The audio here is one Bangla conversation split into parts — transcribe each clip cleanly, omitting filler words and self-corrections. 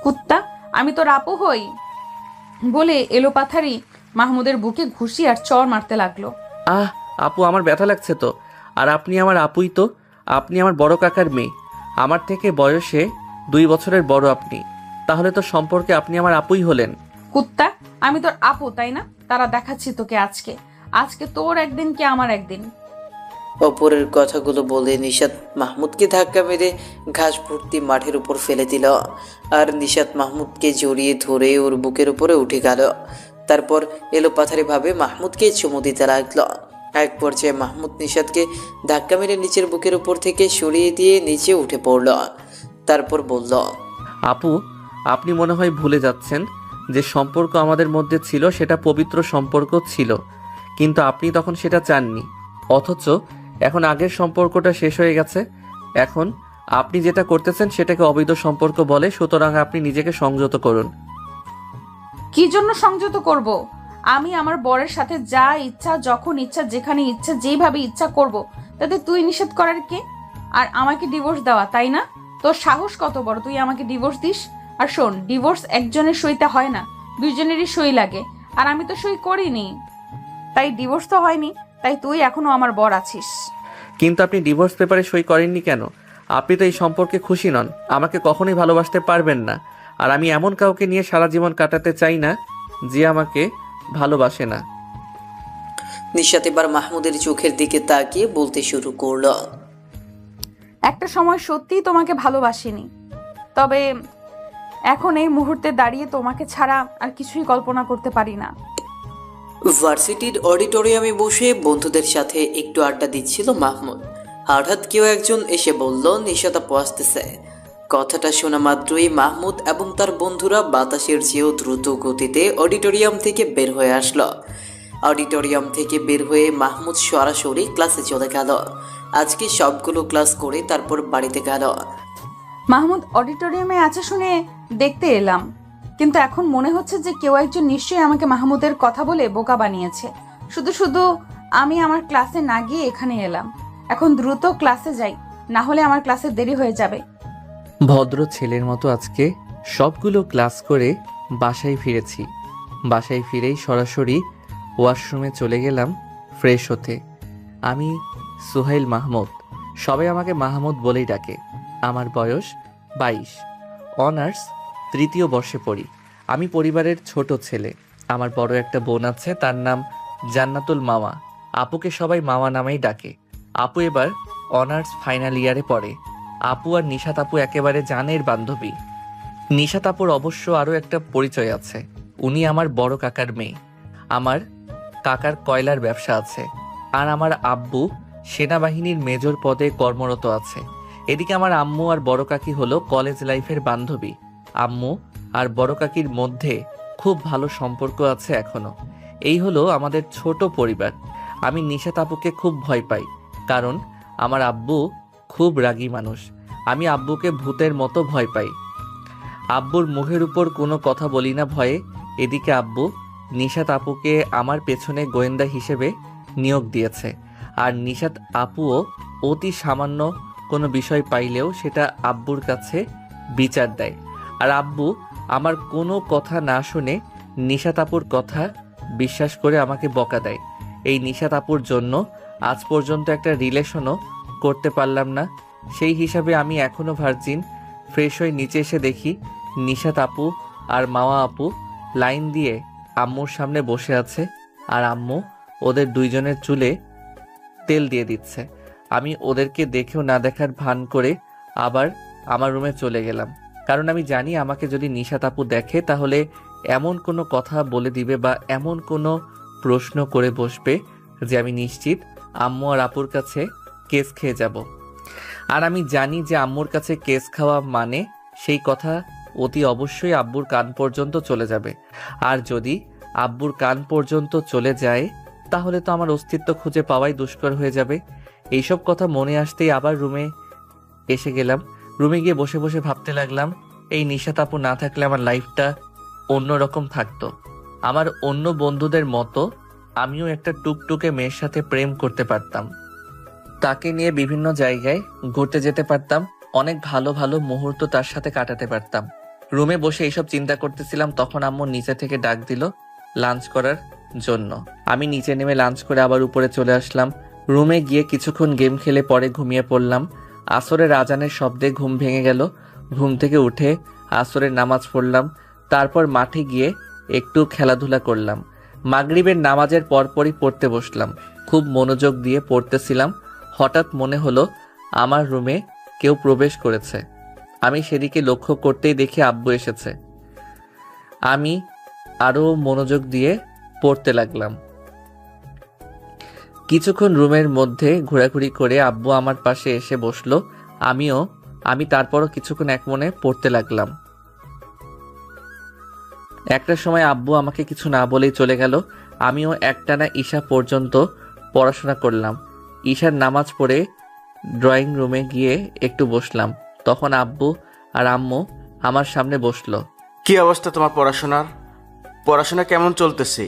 কুত্তা, আমি তোর আপু হই বলে এলোপাথারি মাহমুদের বুকে ঘুষি আর চড় মারতে লাগলো। আহ আপু, আমার ব্যথা লাগছে তো। আর আপনি আমার আপুই তো। আপনি আমার বড় কাকার মেয়ে। আমার থেকে বয়সে 2 বছরের বড় আপনি। তাহলে তো সম্পর্কে আপনি আমার আপুই হলেন। কুত্তা, আমি তোর আপু তাই না? তারা দেখাচ্ছি তোকে আজকে। আজকে তোর একদিন কি আমার একদিন। ওপরের কথাগুলো বলে নিশাত মাহমুদকে ধাক্কা মেরে ঘাস ভর্তি মাঠের উপর ফেলে দিল। আর নিশাত মাহমুদকে জড়িয়ে ধরে ওর বুকের উপরে উঠে গেল। তারপর এলোপাথারিভাবে মাহমুদকে চুমু দিতে লাগলো। এক পর্যায়ে মাহমুদ নিশাতকে ধাক্কা মেরে নিচের বুকের উপর থেকে সরিয়ে দিয়ে নিচে উঠে পড়ল। তারপর বলল, আপু, আপনি মনে হয় ভুলে যাচ্ছেন যে সম্পর্ক আমাদের মধ্যে ছিল সেটা পবিত্র সম্পর্ক ছিল, কিন্তু আপনি তখন সেটা চাননি। অথচ এখন আগের সম্পর্কটা শেষ হয়ে গেছে। এখন আপনি যেটা করতেছেন সেটাকে অবৈধ সম্পর্ক বলে, সুতরাং আপনি নিজেকে সংযত করুন। কি জন্য সংযত করব? আমি আমার বরের সাথে যা ইচ্ছা, যখন ইচ্ছা, যেখানে ইচ্ছা, যেভাবে ইচ্ছা করব, তাতে তুই নিষেধ করার কে? আর আমাকে ডিভোর্স দেওয়া, তাই না? তোর সাহস কত বড়, তুই আমাকে ডিভোর্স দিস? আর শোন, ডিভোর্স একজনের সইতে হয় না, দুইজনেরই সই লাগে। আর আমি তো সই করিনি, তাই ডিভোর্স তো হয়নি। তাই তুই এখনো আমার বর আছিস। কিন্তু আপনি ডিভোর্স পেপারে সই করেননি কেন? আপনি তো এই সম্পর্কে খুশি নন, আমাকে কখনোই ভালোবাসতে পারবেন না। আর আমি এমন কাউকে নিয়ে সারা জীবন কাটাতে চাই না যে আমাকে ভালোবাসে না। নিশাত এবার মাহমুদের চোখের দিকে তাকিয়ে বলতে শুরু করলো, একটা সময় সত্যিই তোমাকে ভালোবাসিনি, তবে এখন এই মুহূর্তে দাঁড়িয়ে তোমাকে ছাড়া আর কিছুই কল্পনা করতে পারি না। ভার্সিটির অডিটোরিয়ামে বসে বন্ধুদের সাথে একটু আড্ডা দিচ্ছিল মাহমুদ। হঠাৎ কেউ একজন এসে বলল, নিশাত আপু আসতেছে। কথাটা শোনা মাত্রই মাহমুদ এবং তার বন্ধুরা বাতাসের চেয়েও দ্রুত গতিতে অডিটোরিয়াম থেকে বের হয়ে আসলো। অডিটোরিয়াম থেকে বের হয়ে মাহমুদ সরাসরি ক্লাসে চলে গেল। আজকে সবগুলো ক্লাস করে তারপর বাড়িতে গেল। মাহমুদ অডিটোরিয়ামে আছে শুনে দেখতে এলাম, কিন্তু এখন মনে হচ্ছে যে কেউ একজন নিশ্চয়ই আমাকে মাহমুদের কথা বলে বোকা বানিয়েছে। শুধু শুধু আমি আমার ক্লাসে না গিয়ে এখানে এলাম। এখন দ্রুত ক্লাসে যাই, না হলে আমার ক্লাসে দেরি হয়ে যাবে। ভদ্র ছেলের মতো আজকে সবগুলো ক্লাস করে বাসায় ফিরেছি। বাসায় ফিরেই সরাসরি ওয়াশরুমে চলে গেলাম ফ্রেশ হতে। আমি সুহাইল মাহমুদ, সবাই আমাকে মাহমুদ বলেই ডাকে। আমার বয়স 22, অনার্স 3য় বর্ষে পড়ি। আমি পরিবারের ছোট ছেলে। আমার বড় একটা বোন আছে, তার নাম জান্নাতুল মামা। আপুকে সবাই মামা নামেই ডাকে। আপু এবার অনার্স ফাইনাল ইয়ারে পড়ে। আপু আর নিশাত আপু একেবারে জানের বান্ধবী। নিশাত আপুর অবশ্য আরও একটা পরিচয় আছে, উনি আমার বড় কাকার মেয়ে। আমার কাকার কয়লার ব্যবসা আছে, আর আমার আব্বু সেনাবাহিনীর মেজর পদে কর্মরত আছে। এদিকে আমার আম্মু আর বড় কাকি হলো কলেজ লাইফের বান্ধবী। আম্মু আর বড় কাকির মধ্যে খুব ভালো সম্পর্ক আছে এখনো। এই হলো আমাদের ছোট পরিবার। আমি নিশাত আপুকে খুব ভয় পাই, কারণ আমার আব্বু খুব রাগী মানুষ। আমি আব্বুকে ভূতের মতো ভয় পাই। আব্বুর মুখের উপর কোনো কথা বলি না ভয়ে। এদিকে আব্বু নিশাত আপুকে আমার পেছনে গোয়েন্দা হিসেবে নিয়োগ দিয়েছে। আর নিশাত আপুও অতি সামান্য কোনো বিষয় পাইলেও সেটা আব্বুর কাছে বিচার দেয়। আর আব্বু আমার কোনো কথা না শুনে নিশাত আপুর কথা বিশ্বাস করে আমাকে বকা দেয়। এই নিশাত আপুর জন্য আজ পর্যন্ত একটা রিলেশনও করতে পারলাম না। সেই হিসাবে আমি এখনো ভার্জিন। ফ্রেশ হয়ে নিচে এসে দেখি নিশাত আপু আর মাওয়া আপু লাইন দিয়ে আম্মুর সামনে বসে আছে, আর আম্মু ওদের দুইজনের চুলে তেল দিয়ে দিচ্ছে। আমি ওদেরকে দেখেও না দেখার ভান করে আবার আমার রুমে চলে গেলাম, কারণ আমি জানি আমাকে যদি নিশাত আপু দেখে তাহলে এমন কোনো কথা বলে দিবে বা এমন কোনো প্রশ্ন করে বসবে যে আমি নিশ্চিত আম্মু আর আপুর কাছে কেস খেয়ে যাব। আর আমি জানি যে আম্মুর কাছে কেস খাওয়া মানে সেই কথা অতি অবশ্যই আব্বুর কান পর্যন্ত চলে যাবে। আর যদি আব্বুর কান পর্যন্ত চলে যায় তাহলে তো আমার অস্তিত্ব খুঁজে পাওয়াই দুষ্কর হয়ে যাবে। এইসব কথা মনে আসতেই আবার রুমে এসে গেলাম। রুমে গিয়ে বসে বসে ভাবতে লাগলাম, এই নিশাত আপু না থাকলে আমার লাইফটা অন্যরকম থাকতো। আমার অন্য বন্ধুদের মতো আমিও একটা টুকটুকে মেয়ের সাথে প্রেম করতে পারতাম, তাকে নিয়ে বিভিন্ন জায়গায় ঘুরতে যেতে পারতাম, অনেক ভালো ভালো মুহূর্ত তার সাথে কাটাতে পারতাম। রুমে বসে এইসব চিন্তা করতেছিলাম, তখন আম্মু নিচে থেকে ডাক দিল লাঞ্চ করার জন্য। আমি নিচে নেমে লাঞ্চ করে আবার উপরে চলে আসলাম। রুমে গিয়ে কিছুক্ষণ গেম খেলে পরে ঘুমিয়ে পড়লাম। আসরের আজানের শব্দে ঘুম ভেঙে গেল। ঘুম থেকে উঠে আসরের নামাজ পড়লাম। তারপর মাঠে গিয়ে একটু খেলাধুলা করলাম। মাগরিবের নামাজের পরপরই পড়তে বসলাম। খুব মনোযোগ দিয়ে পড়তেছিলাম। হঠাৎ মনে হলো আমার রুমে কেউ প্রবেশ করেছে। আমি সেদিকে লক্ষ্য করতেই দেখি আব্বু এসেছে। আমি আরো মনোযোগ দিয়ে পড়তে লাগলাম। কিছুক্ষণ রুমের মধ্যে ঘোরাঘুরি করে আব্বু আমার পাশে এসে বসলো। আমি তারপরও কিছুক্ষণ একমনে পড়তে লাগলাম। একটার সময় আব্বু আমাকে কিছু না বলেই চলে গেল। আমিও একটানা ঈশা পর্যন্ত পড়াশোনা করলাম। ঈশার নামাজ পড়ে ড্রয়িং রুমে গিয়ে একটু বসলাম। তখন আব্বু আর আম্মু আমার সামনে বসলো। কি অবস্থা তোমার পড়াশোনার? পড়াশোনা কেমন চলতেছে?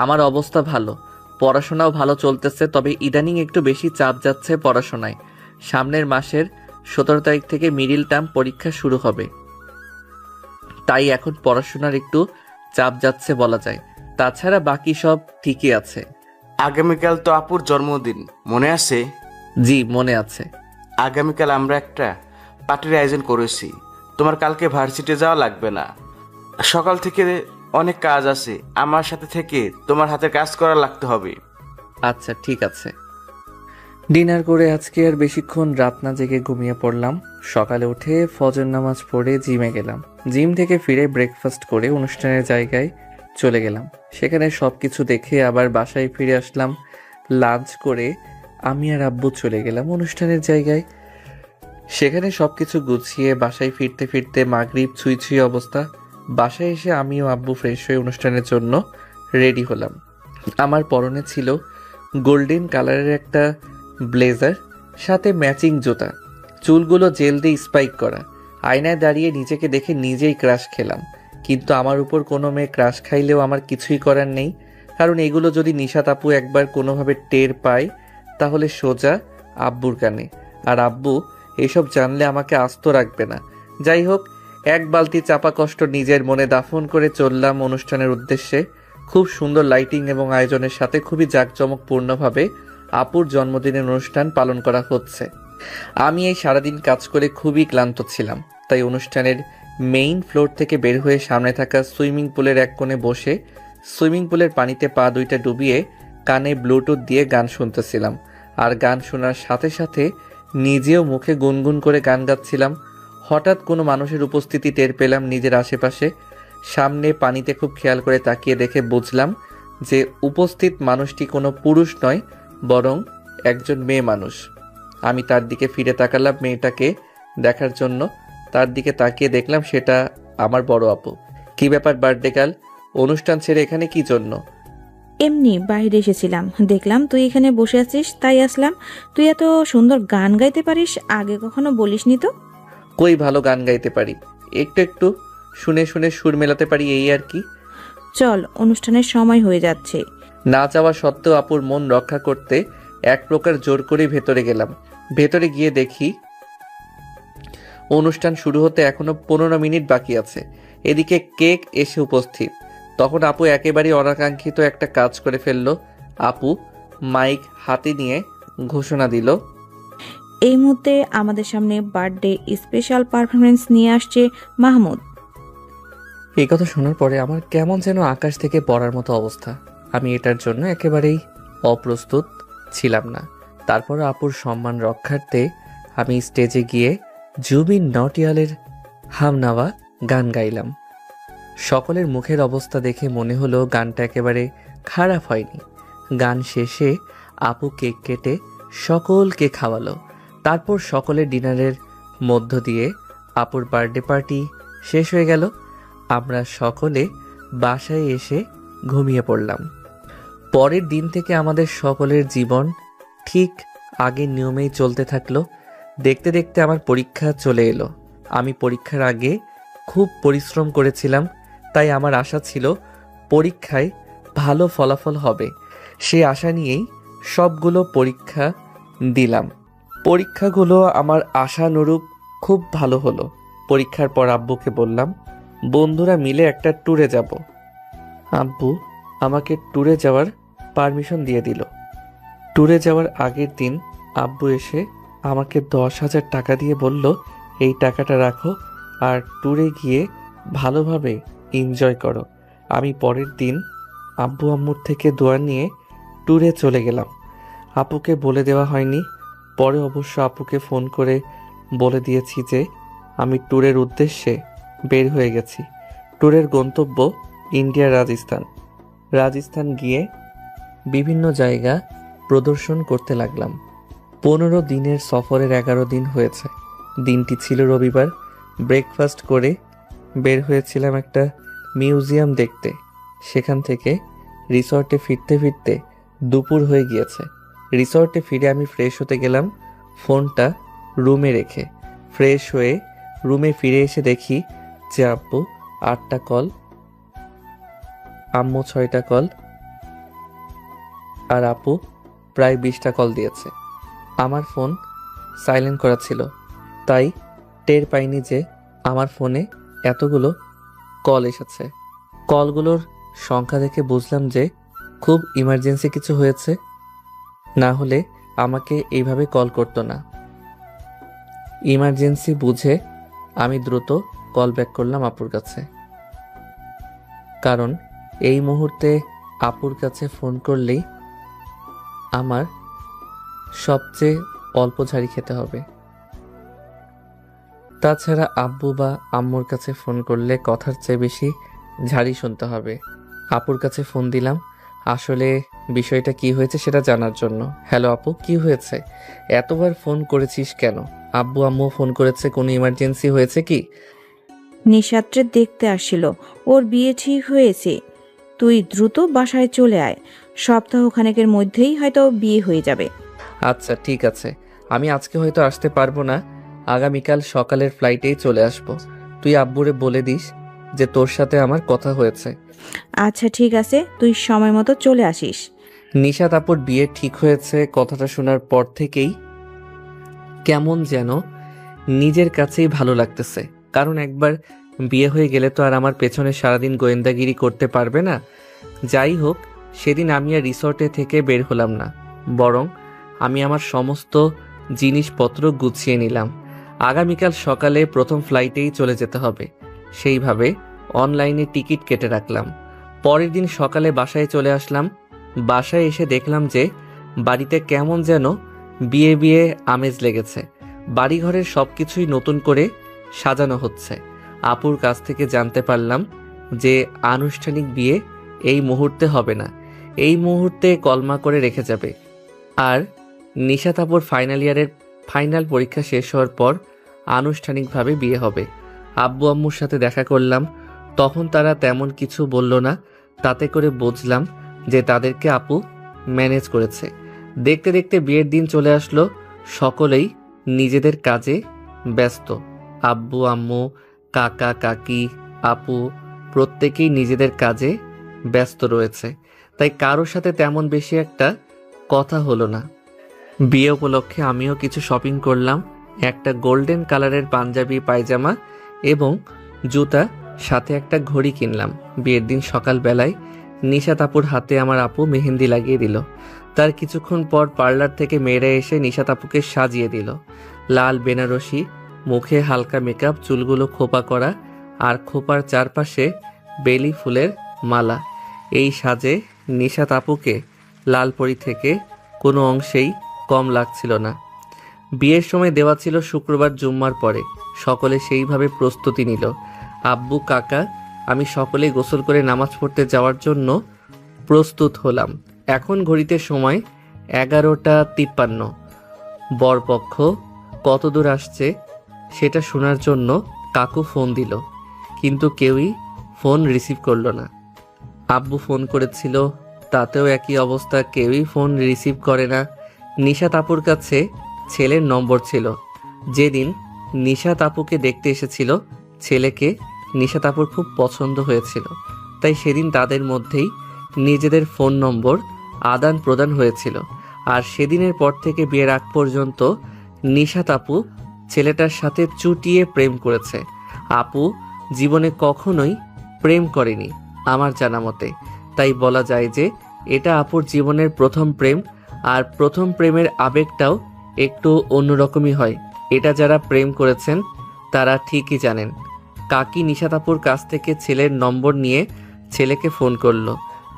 আমার অবস্থা ভালো, পড়াশোনাও ভালো চলতেছে, তবে ইদানিং একটু বেশি চাপ যাচ্ছে পড়াশোনায়। সামনের মাসের 17 তারিখ থেকে মিডিল টার্ম পরীক্ষা শুরু হবে, তাই এখন পড়াশোনার একটু চাপ যাচ্ছে বলা যায়। তাছাড়া বাকি সব ঠিকই আছে। আগামীকাল তো আপুর জন্মদিন, মনে আছে? জি মনে আছে। আগামীকাল আমরা একটা পার্টির আয়োজন করেছি। তোমার কালকে ভার্সিটি যাওয়া লাগবে না। সকাল থেকে অনেক কাজ আছে, আমার সাথে থেকে তোমার হাতে কাজ করা লাগতে হবে। আচ্ছা ঠিক আছে। ডিনার করে আজকে আর বেশিক্ষণ রাত না জেগে ঘুমিয়ে পড়লাম। সকালে উঠে ফজর নামাজ পড়ে জিমে গেলাম। জিম থেকে ফিরে ব্রেকফাস্ট করে অনুষ্ঠানের জায়গায় চলে গেলাম। সেখানে সবকিছু দেখে আবার বাসায় ফিরে আসলাম। লাঞ্চ করে আমি আর আব্বু চলে গেলাম অনুষ্ঠানের জায়গায়। সেখানে সবকিছু গুছিয়ে বাসায় ফিরতে ফিরতে মাগরিব ছুঁই ছুঁই অবস্থা। বাসায় এসে আমি ও আব্বু ফ্রেশ হয়ে অনুষ্ঠানের জন্য রেডি হলাম। আমার পরনে ছিল গোল্ডেন কালারের একটা ব্লেজার, সাথে ম্যাচিং জুতা, চুলগুলো জেল দিয়ে স্পাইক করা। আয়নায় দাঁড়িয়ে নিজেকে দেখে নিজেই ক্রাশ খেলাম। কিন্তু আমার উপর কোনো মেয়ে ক্রাশ খাইলেও আমার কিছুই করার নেই, কারণ এগুলো যদি নিশাত আপু একবার কোনোভাবে টের পায় তাহলে সোজা আব্বুর কানে, আর আব্বু এসব জানলে আমাকে আস্ত রাখবে না। যাই হোক, এক বালতি চাপা কষ্ট নিজের মনে দাফন করে চললাম অনুষ্ঠানের উদ্দেশ্যে। খুব সুন্দর লাইটিং এবং আয়োজনের সাথে খুবই জাঁকজমকপূর্ণভাবে আপুর জন্মদিনের অনুষ্ঠান পালন করা হচ্ছে। আমি এই সারাদিন কাজ করে খুবই ক্লান্ত ছিলাম, তাই অনুষ্ঠানের মেইন ফ্লোর থেকে বের হয়ে সামনে থাকা সুইমিং পুলের এক কোণে বসে সুইমিং পুলের পানিতে পা দুইটা ডুবিয়ে কানে ব্লুটুথ দিয়ে গান শুনতেছিলাম। আর গান শোনার সাথে সাথে নিজেও মুখে গুনগুন করে গান গাচ্ছিলাম। হঠাৎ কোনো মানুষের উপস্থিতি টের পেলাম নিজের আশেপাশে। সামনে পানিতে খুব খেয়াল করে তাকিয়ে দেখে বুঝলাম যে উপস্থিত মানুষটি কোনো পুরুষ নয়, বরং একজন মেয়ে মানুষ। আমি তার দিকে ফিরে তাকালাম মেয়েটাকে দেখার জন্য। তার দিকে তাকিয়ে দেখলাম সেটা আমার বড় আপু। কি ব্যাপার বার্থডে গার্ল, অনুষ্ঠান ছেড়ে এখানে কি জন্য? এমনি বাইরে এসেছিলাম, দেখলাম তুই এখানে বসে আছিস তাই আসলাম। তুই এত সুন্দর গান গাইতে পারিস, আগে কখনো বলিসনি তো। কই ভালো গান গাইতে পারি, একটু একটু শুনে শুনে সুর মেলাতে পারি, এই আর কি। চল, অনুষ্ঠানের সময় হয়ে যাচ্ছে। না চাওয়া সত্ত্বেও আপুর মন রক্ষা করতে এক প্রকার জোর করে ভেতরে গেলাম। ভেতরে গিয়ে দেখি অনুষ্ঠান শুরু হতে এখনো 15 মিনিট বাকি আছে। এদিকে কেক এসে উপস্থিত। তখন আপু একেবারেই অনাকাঙ্ক্ষিত একটা কাজ করে ফেললো। আপু মাইক হাতে নিয়ে ঘোষণা দিল, এই মুহূর্তে আমাদের সামনে বার্থডে স্পেশাল পারফরমেন্স নিয়ে আসছে মাহমুদ। এই কথা শোনার পরে আমার কেমন যেন আকাশ থেকে পড়ার মতো অবস্থা। আমি এটার জন্য একেবারেই অপ্রস্তুত ছিলাম না। তারপর আপুর সম্মান রক্ষার্থে আমি স্টেজে গিয়ে জুবিন নটিয়ালের হামনাওয়া গান গাইলাম। সকলের মুখের অবস্থা দেখে মনে হলো গানটা একেবারে খারাপ হয়নি। গান শেষে আপু কেক কেটে সকলকে খাওয়ালো। তারপর সকলের ডিনারের মধ্য দিয়ে আপুর বার্থডে পার্টি শেষ হয়ে গেল। আমরা সকলে বাসায় এসে ঘুমিয়ে পড়লাম। পরের দিন থেকে আমাদের সকলের জীবন ঠিক আগের নিয়মেই চলতে থাকলো। দেখতে দেখতে আমার পরীক্ষা চলে এলো। আমি পরীক্ষার আগে খুব পরিশ্রম করেছিলাম, তাই আমার আশা ছিল পরীক্ষায় ভালো ফলাফল হবে। সেই আশা নিয়েই সবগুলো পরীক্ষা দিলাম। পরীক্ষাগুলো আমার আশানুরূপ খুব ভালো হলো। পরীক্ষার পর আব্বুকে বললাম বন্ধুরা মিলে একটা ট্যুরে যাব। আব্বু আমাকে ট্যুরে যাওয়ার পারমিশন দিয়ে দিল। ট্যুরে যাওয়ার আগের দিন আব্বু এসে আমাকে 10,000 টাকা দিয়ে বলল এই টাকাটা রাখো আর ট্যুরে গিয়ে ভালোভাবে এনজয় করো। আমি পরের দিন আব্বু আম্মুর থেকে দোয়া নিয়ে ট্যুরে চলে গেলাম। আপুকে বলে দেওয়া হয়নি, পরে অবশ্য আপুকে ফোন করে বলে দিয়েছি যে আমি ট্যুরের উদ্দেশ্যে বের হয়ে গেছি। ট্যুরের গন্তব্য ইন্ডিয়া, রাজস্থান গিয়ে বিভিন্ন জায়গা প্রদর্শন করতে লাগলাম। 15 দিনের সফরের 11 দিন হয়েছে। দিনটি ছিল রবিবার। ব্রেকফাস্ট করে বের হয়েছিলাম একটা মিউজিয়াম দেখতে। সেখান থেকে রিসর্টে ফিরতে ফিরতে দুপুর হয়ে গিয়েছে। রিসর্টে ফিরে আমি ফ্রেশ হতে গেলাম, ফোনটা রুমে রেখে। ফ্রেশ হয়ে রুমে ফিরে এসে দেখি যে আব্বু 8টা কল, আম্মু 6টা কল আর আপু প্রায় 20টা কল দিয়েছে। আমার ফোন সাইলেন্ট করা ছিল, তাই টের পাইনি যে আমার ফোনে এতগুলো কল এসেছে। কলগুলোর সংখ্যা দেখে বুঝলাম যে খুব ইমার্জেন্সি কিছু হয়েছে, না হলে আমাকে এইভাবে কল করতো না। ইমার্জেন্সি বুঝে আমি দ্রুত কল ব্যাক করলাম আপুর কাছে, কারণ এই মুহূর্তে আপুর কাছে ফোন করলেই আমার সবচেয়ে অল্প ঝাড়ি খেতে হবে। তাছাড়া আব্বু বা আম্মুর কাছে ফোন করলে কথার চেয়ে বেশি ঝাড়ি শুনতে হবে। আপুর কাছে ফোন দিলাম আসলে বিষয়টা কি হয়েছে সেটা জানার জন্য। হ্যালো আপু, কি হয়েছে? এতবার ফোন করেছিস কেন? আব্বু আম্মু ফোন করেছে, কোনো ইমার্জেন্সি হয়েছে কি? নিশাত্রে দেখতে আসছিল, ওর বিয়ে ঠিক হয়েছে। তুই দ্রুত বাসায় চলে আয়, সপ্তাহখানেকের মধ্যেই হয়তো বিয়ে হয়ে যাবে। আচ্ছা ঠিক আছে, আমি আজকে হয়তো আসতে পারবো না, আগামীকাল সকালের ফ্লাইটেই চলে আসব। তুই আব্বুরে বলে দিস যে তোর সাথে আমার কথা হয়েছে। আচ্ছা ঠিক আছে, তুই সময় মতো চলে আসিস। নিশাত আপুর বিয়ে ঠিক হয়েছে কথাটা শোনার পর থেকেই কেমন যেন নিজের কাছেই ভালো লাগতেছে। কারণ একবার বিয়ে হয়ে গেলে তো আর আমার পেছনে সারাদিন গোয়েন্দাগিরি করতে পারবে না। যাই হোক, সেদিন আমি আর রিসর্টে থেকে বের হলাম না, বরং আমি আমার সমস্ত জিনিসপত্র গুছিয়ে নিলাম। আগামীকাল সকালে প্রথম ফ্লাইটেই চলে যেতে হবে, সেইভাবে অনলাইনে টিকিট কেটে রাখলাম। পরের দিন সকালে বাসায় চলে আসলাম। বাসায় এসে দেখলাম যে বাড়িতে কেমন যেন বিয়ে বিয়ে আমেজ লেগেছে। বাড়িঘরের সবকিছুই নতুন করে সাজানো হচ্ছে। আপুর কাছ থেকে জানতে পারলাম যে আনুষ্ঠানিক বিয়ে এই মুহূর্তে হবে না, এই মুহূর্তে কলমা করে রেখে যাবে। আর নিশাত আপুর ফাইনাল ইয়ারের ফাইনাল পরীক্ষা শেষ হওয়ার পর আনুষ্ঠানিকভাবে বিয়ে হবে। আব্বু আম্মুর সাথে দেখা করলাম, তখন তারা তেমন কিছু বলল না। তাতে করে বুঝলাম যে তাদেরকে আপু ম্যানেজ করেছে। দেখতে দেখতে বিয়ের দিন চলে আসলো। সকলেই নিজেদের কাজে ব্যস্ত। আব্বু আম্মু, কাকা কাকি, আপু প্রত্যেকেই নিজেদের কাজে ব্যস্ত রয়েছে, তাই কারোর সাথে তেমন বেশি একটা কথা হলো না। বিয়ে উপলক্ষে আমিও কিছু শপিং করলাম। একটা গোল্ডেন কালারের পাঞ্জাবি, পায়জামা এবং জুতা, সাথে একটা ঘড়ি কিনলাম। বিয়ের দিন সকালবেলায় নিশাত আপুর হাতে আমার আপু মেহেন্দি লাগিয়ে দিল। তার কিছুক্ষণ পর পার্লার থেকে মেয়েরা এসে নিশাত আপুকে সাজিয়ে দিল। লাল বেনারসি, মুখে হালকা মেকআপ, চুলগুলো খোপা করা আর খোপার চারপাশে বেলি ফুলের মালা। এই সাজে নিশাত আপুকে লালপরি থেকে কোনো অংশেই কম লাগছিল না। বিয়ের সময় দেওয়া ছিল শুক্রবার জুম্মার পরে। সকলে সেইভাবে প্রস্তুতি নিল। আব্বু, কাকা, আমি সকলেই গোসল করে নামাজ পড়তে যাওয়ার জন্য প্রস্তুত হলাম। এখন ঘড়িতে সময় 11:53। বরপক্ষ কত দূর আসছে সেটা শোনার জন্য কাকু ফোন দিল, কিন্তু কেউই ফোন রিসিভ করলো না। আব্বু ফোন করেছিল, তাতেও একই অবস্থা, কেউই ফোন রিসিভ করে না। নিশাত আপুর কাছে ছেলের নম্বর ছিল। যেদিন নিশাত আপুকে দেখতে এসেছিল, ছেলেকে নিশাত আপুর খুব পছন্দ হয়েছিল, তাই সেদিন তাদের মধ্যেই নিজেদের ফোন নম্বর আদান প্রদান হয়েছিল। আর সেদিনের পর থেকে বিয়ের আগ পর্যন্ত নিশাত আপু ছেলেটার সাথে চুটিয়ে প্রেম করেছে। আপু জীবনে কখনোই প্রেম করেনি আমার জানা মতে, তাই বলা যায় যে এটা আপুর জীবনের প্রথম প্রেম। আর প্রথম প্রেমের আবেগটাও একটু অন্যরকমই হয়। এটা যারা প্রেম করেছেন তারা ঠিকই জানেন। কাকি নিশাত আপুর কাছ থেকে ছেলের নম্বর নিয়ে ছেলেকে ফোন করলো।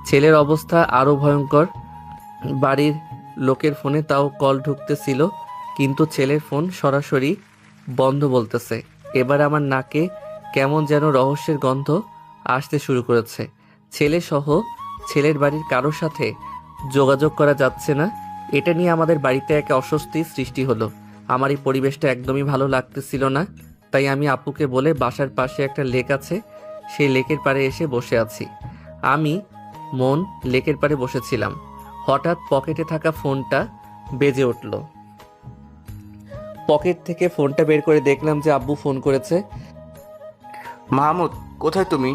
ছেলের অবস্থা আরও ভয়ঙ্কর। বাড়ির লোকের ফোনে তাও কল ঢুকতেছিল, কিন্তু ছেলের ফোন সরাসরি বন্ধ বলতেছে। এবার আমার নাকে কেমন যেন রহস্যের গন্ধ আসতে শুরু করেছে। ছেলে সহ ছেলের বাড়ির কারোর সাথে যোগাযোগ করা যাচ্ছে না। এটা নিয়ে আমাদের বাড়িতে একটা অস্বস্তি সৃষ্টি হলো। আমার এই পরিবেশটা একদমই ভালো লাগতেছিল না। তাই আমি আপুকে বলে বাসার পাশে একটা লেক আছে, সেই লেকের পাড়ে এসে বসে আছি। আমি মন লেকের পাড়ে বসেছিলাম, হঠাৎ পকেটে থাকা ফোনটা বেজে উঠল। পকেট থেকে ফোনটা বের করে দেখলাম যে আব্বু ফোন করেছে। মাহমুদ, কোথায় তুমি?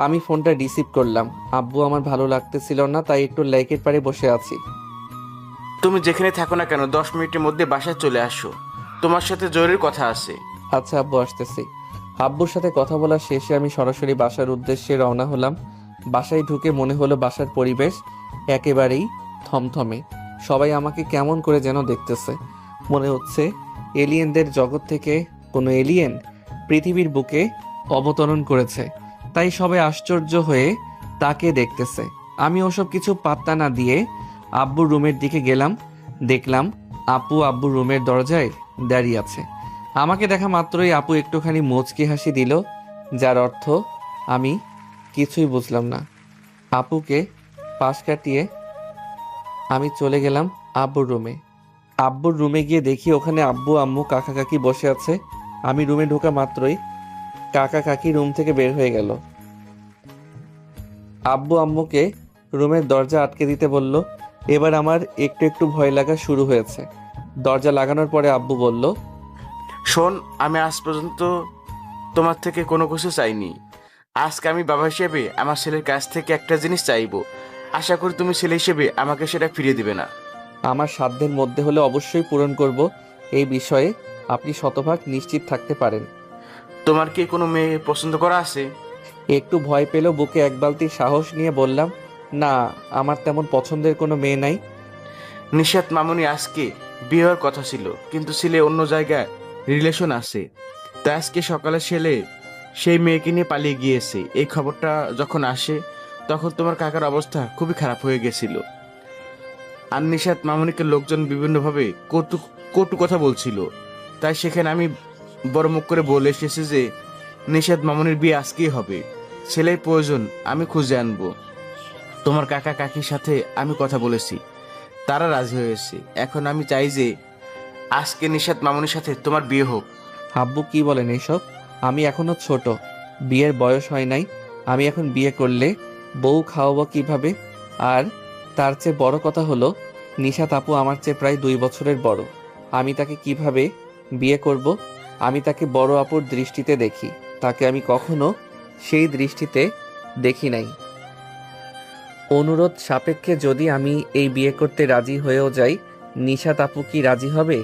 আমি ফোনটা রিসিভ করলাম। আব্বু আমার ভালো লাগতেছিল না, তাই একটু লেকের পাড়ে বসে আছি। তুমি যেখানে থাকো না কেন 10 মিনিটের মধ্যে বাসায় চলে আসো, তোমার সাথে জরুরি কথা আছে। আচ্ছা আব্বু, আসতেছি। আব্বুর সাথে কথা বলা শেষে আমি সরাসরি বাসার উদ্দেশ্যে রওনা হলাম। বাসায় ঢুকে মনে হলো বাসার পরিবেশ একেবারেই থমথমে। সবাই আমাকে কেমন করে যেন দেখতেছে। মনে হচ্ছে এলিয়েনদের জগৎ থেকে কোনো এলিয়েন পৃথিবীর বুকে অবতরণ করেছে, তাই সবাই আশ্চর্য হয়ে তাকে দেখতেছে। আমি ওসব কিছু পাত্তা না দিয়ে আব্বুর রুমের দিকে গেলাম। দেখলাম আপু আব্বুর রুমের দরজায় দাঁড়িয়ে আছে। আমাকে দেখা মাত্রই আপু একটুখানি মুচকি হাসি দিল, যার অর্থ আমি কিছুই বুঝলাম না। আপুকে পাশ কাটিয়ে আমি চলে গেলাম আব্বুর রুমে। আব্বুর রুমে গিয়ে দেখি ওখানে আব্বু আম্মু কাকা কাকি বসে আছে। আমি রুমে ঢোকা মাত্রই কাকা কাকি রুম থেকে বের হয়ে গেল। আব্বু আম্মুকে রুমের দরজা আটকে দিতে বলল। এবার আমার একটু একটু ভয় লাগা শুরু হয়েছে। দরজা লাগানোর পরে আব্বু বলল, শোন, আমি আজ পর্যন্ত তোমার থেকে কোনো কিছু চাইনি। আজকে আমি বাবা হিসেবে আমার ছেলের কাছ থেকে একটা জিনিস চাইবো। আশা করি তুমি ছেলে হিসেবে আমাকে সেটা ফিরিয়ে দিবে না। আমার সাধ্যের মধ্যে হলে অবশ্যই পূরণ করব। এই বিষয়ে আপনি শতভাগ নিশ্চিত থাকতে পারেন। তোমার কি কোনো মেয়ে পছন্দ করা আছে? একটু ভয় পেল, বুকে এক বালতি সাহস নিয়ে বললাম, না, আমার তেমন পছন্দের কোনো মেয়ে নাই। নিশাত মামুনি আজকে বিয়ে হওয়ার কথা ছিল, কিন্তু ছেলে অন্য জায়গায় রিলেশন আছে। তাই আজকে সকালে ছেলে সেই মেয়েকে নিয়ে পালিয়ে গিয়েছে। এই খবরটা যখন আসে তখন তোমার কাকার অবস্থা খুবই খারাপ হয়ে গেছিল। আর নিশাত মামুনিকে লোকজন বিভিন্নভাবে কটু কটু কথা বলছিল। তাই সেখানে আমি বড় মুখ করে বলে এসেছি যে নিশাত মামুনির বিয়ে আজকেই হবে। ছেলের প্রয়োজন আমি খুঁজে আনবো। তোমার কাকা কাকির সাথে আমি কথা বলেছি, তারা রাজি হয়েছে। এখন আমি চাই যে আজকে নিশাত মামুনির সাথে তোমার বিয়ে হোক। আব্বু কি বলেন এইসব? আমি এখনো ছোট, বিয়ের বয়স হয় নাই। আমি এখন বিয়ে করলে বউ খাওয়াবো কিভাবে? আর তার চেয়ে বড় কথা হলো, নিশাত আপু আমার চেয়ে প্রায় 2 বছরের বড়। আমি তাকে কিভাবে বিয়ে করব? আমি তাকে বড় আপুর দৃষ্টিতে দেখি, তাকে আমি কখনো সেই দৃষ্টিতে দেখি নাই। অনুরোধ সাপেক্ষে যদি আমি এই বিয়ে করতে রাজি হয়েও যাই, নিশাত আপু কি রাজি হবে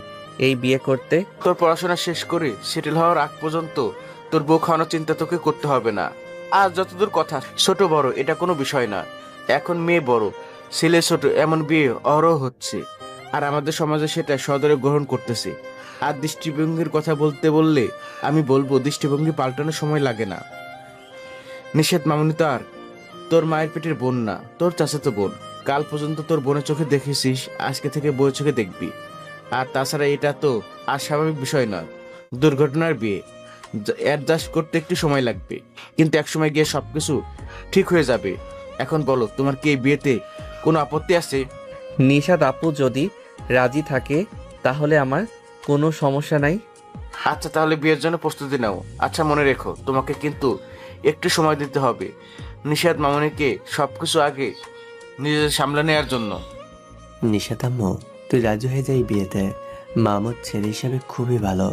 এই বিয়ে করতে? তোর পড়াশোনা শেষ করে সেটেল হওয়ার আগ পর্যন্ত তোর বউ খাওয়ানোর চিন্তা তোকে করতে হবে না। আর যতদূর কথা, ছোট বড় এটা কোনো বিষয় না। এখন মেয়ে বড়, ছেলে ছোট, এমন বিয়ে অহরহ হচ্ছে। আর আমাদের সমাজে সেটা সদরে গ্রহণ করতেছে। আর দৃষ্টিভঙ্গির কথা বলতে বললে আমি বলবো, দৃষ্টিভঙ্গি পাল্টানোর সময় লাগে না। নিষেধ মামুনি তো আর তোর মায়ের পেটের বোন না, তোর চাচাতো বোন। কাল পর্যন্ত তোর বোনের চোখে দেখেছিস, আজকে থেকে বউয়ের চোখে দেখবি। আর তাছাড়া এটা তো আর স্বাভাবিক বিষয় না, দুর্ঘটনার বিয়ে। অ্যাডজাস্ট করতে একটু সময় লাগবে, কিন্তু একসময় গিয়ে সবকিছু ঠিক হয়ে যাবে। এখন বলো, তোমার কি এই বিয়েতে কোনো আপত্তি আছে? নিশাত আপু যদি রাজি থাকে তাহলে আমার কোনো সমস্যা নাই। আচ্ছা, তাহলে বিয়ের জন্য প্রস্তুতি নাও। আচ্ছা, মনে রেখো তোমাকে কিন্তু একটু সময় দিতে হবে নিশাত মামুনিকে সবকিছু আগে নিজেদের সামলে নেওয়ার জন্য। নিশাত আম্মু, তুই রাজি হয়ে যাই বিয়েতে। মামুর ছেলে হিসাবে খুবই ভালো,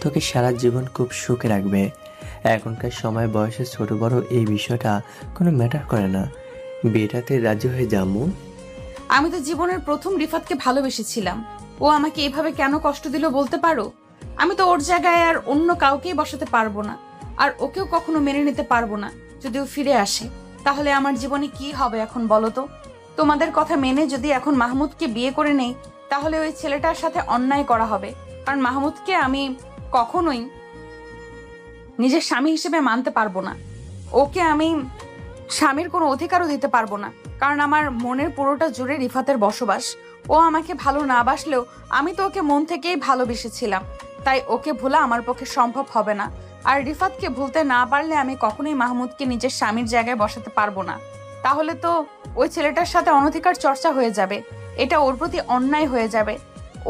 তোকে সারা জীবন খুব সুখে রাখবে। এখনকার সময় বয়সে ছোট বড় এই বিষয়টা কোনো ম্যাটার করে না। বিয়েটাতে রাজি হয়ে যাবো। আমি তো জীবনের প্রথম রিফাতকে ভালোবেসেছিলাম। ও আমাকে এভাবে কেন কষ্ট দিল বলতে পারো? আমি তো ওর জায়গায় আর অন্য কাউকেই বসাতে পারবো না। আর ওকেও কখনো মেনে নিতে পারবো না যদি ও ফিরে আসে। তাহলে আমার জীবনে কি হবে এখন বলো তো? তোমাদের কথা মেনে যদি এখন মাহমুদকে বিয়ে করে নেই, তাহলে ওই ছেলেটার সাথে অন্যায় করা হবে। কারণ মাহমুদকে আমি কখনোই নিজের স্বামী হিসেবে মানতে পারবো না। ওকে আমি স্বামীর কোনো অধিকারও দিতে পারবো না, কারণ আমার মনের পুরোটা জুড়ে রিফাতের বসবাস। ও আমাকে ভালো না বাসলেও আমি তো ওকে মন থেকেই ভালোবেসেছিলাম, তাই ওকে ভোলা আমার পক্ষে সম্ভব হবে না। আর রিফাতকে ভুলতে না পারলে আমি কখনোই মাহমুদকে নিজের স্বামীর জায়গায় বসাতে পারবো না। তাহলে তো ওই ছেলেটার সাথে অনধিকার চর্চা হয়ে যাবে, এটা ওর প্রতি অন্যায় হয়ে যাবে।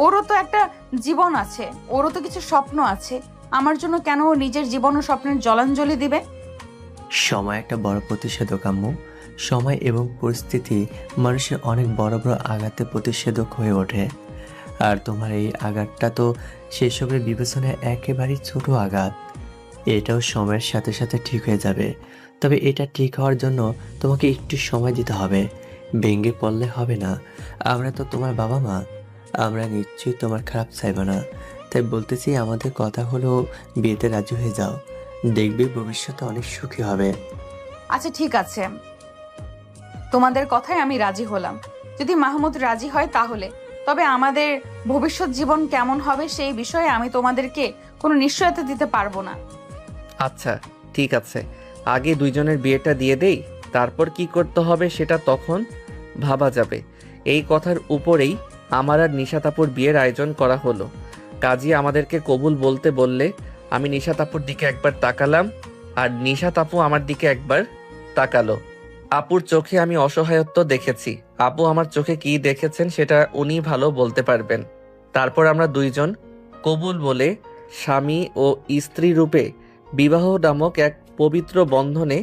ওরও তো একটা জীবন আছে, ওরও তো কিছু স্বপ্ন আছে। আমার জন্য কেন ও নিজের জীবন ও স্বপ্নের জলাঞ্জলি দিবে? সময় একটা বড় প্রতিষেধক আম্মু। সময় এবং পরিস্থিতি মানুষের অনেক বড় বড় আঘাতে প্রতিষেধক হয়ে ওঠে। আর তোমার এই আঘাতটা তো সেসবের বিবেচনায় একেবারেই ছোট আঘাত। এটাও সময়ের সাথে সাথে ঠিক হয়ে যাবে। তবে এটা ঠিক হওয়ার জন্য তোমাকে একটু সময় দিতে হবে। ভেঙে পড়লে হবে না। আমরা তো তোমার বাবা মা, আমরা নিশ্চয়ই তোমার খারাপ চাইবো না। তাই বলতেছি, আমাদের কথা হলো বিয়েতে রাজি হয়ে যাও। দেখবে ভবিষ্যতে অনেক সুখী হবে। আচ্ছা ঠিক আছে, তোমাদের কথায় আমি রাজি হলাম। যদি মাহমুদ রাজি হয় তাহলে, তবে আমাদের ভবিষ্যৎ জীবন কেমন হবে সেই বিষয়ে আমি তোমাদেরকে কোনো নিশ্চয়তা দিতে পারবো না। আচ্ছা ঠিক আছে, আগে দুইজনের বিয়েটা দিয়ে দেই, তারপর কি করতে হবে সেটা তখন ভাবা যাবে। এই কথার উপরেই আমার আর নিশাত আপুর বিয়ের আয়োজন করা হলো। কাজী আমাদেরকে কবুল বলতে বললে আমি নিশাত আপুর দিকে একবার তাকালাম, আর নিশাত আপু আমার দিকে একবার তাকালো। আপুর চোখে আমি অসহায়ত্ব দেখেছি। আপু আমার চোখে কি দেখেছেন সেটা উনি ভালো বলতে পারবেন। তারপর আমরা দুইজন কবুল বলে স্বামী ও স্ত্রী রূপে বিবাহ নামক এক পবিত্র বন্ধনে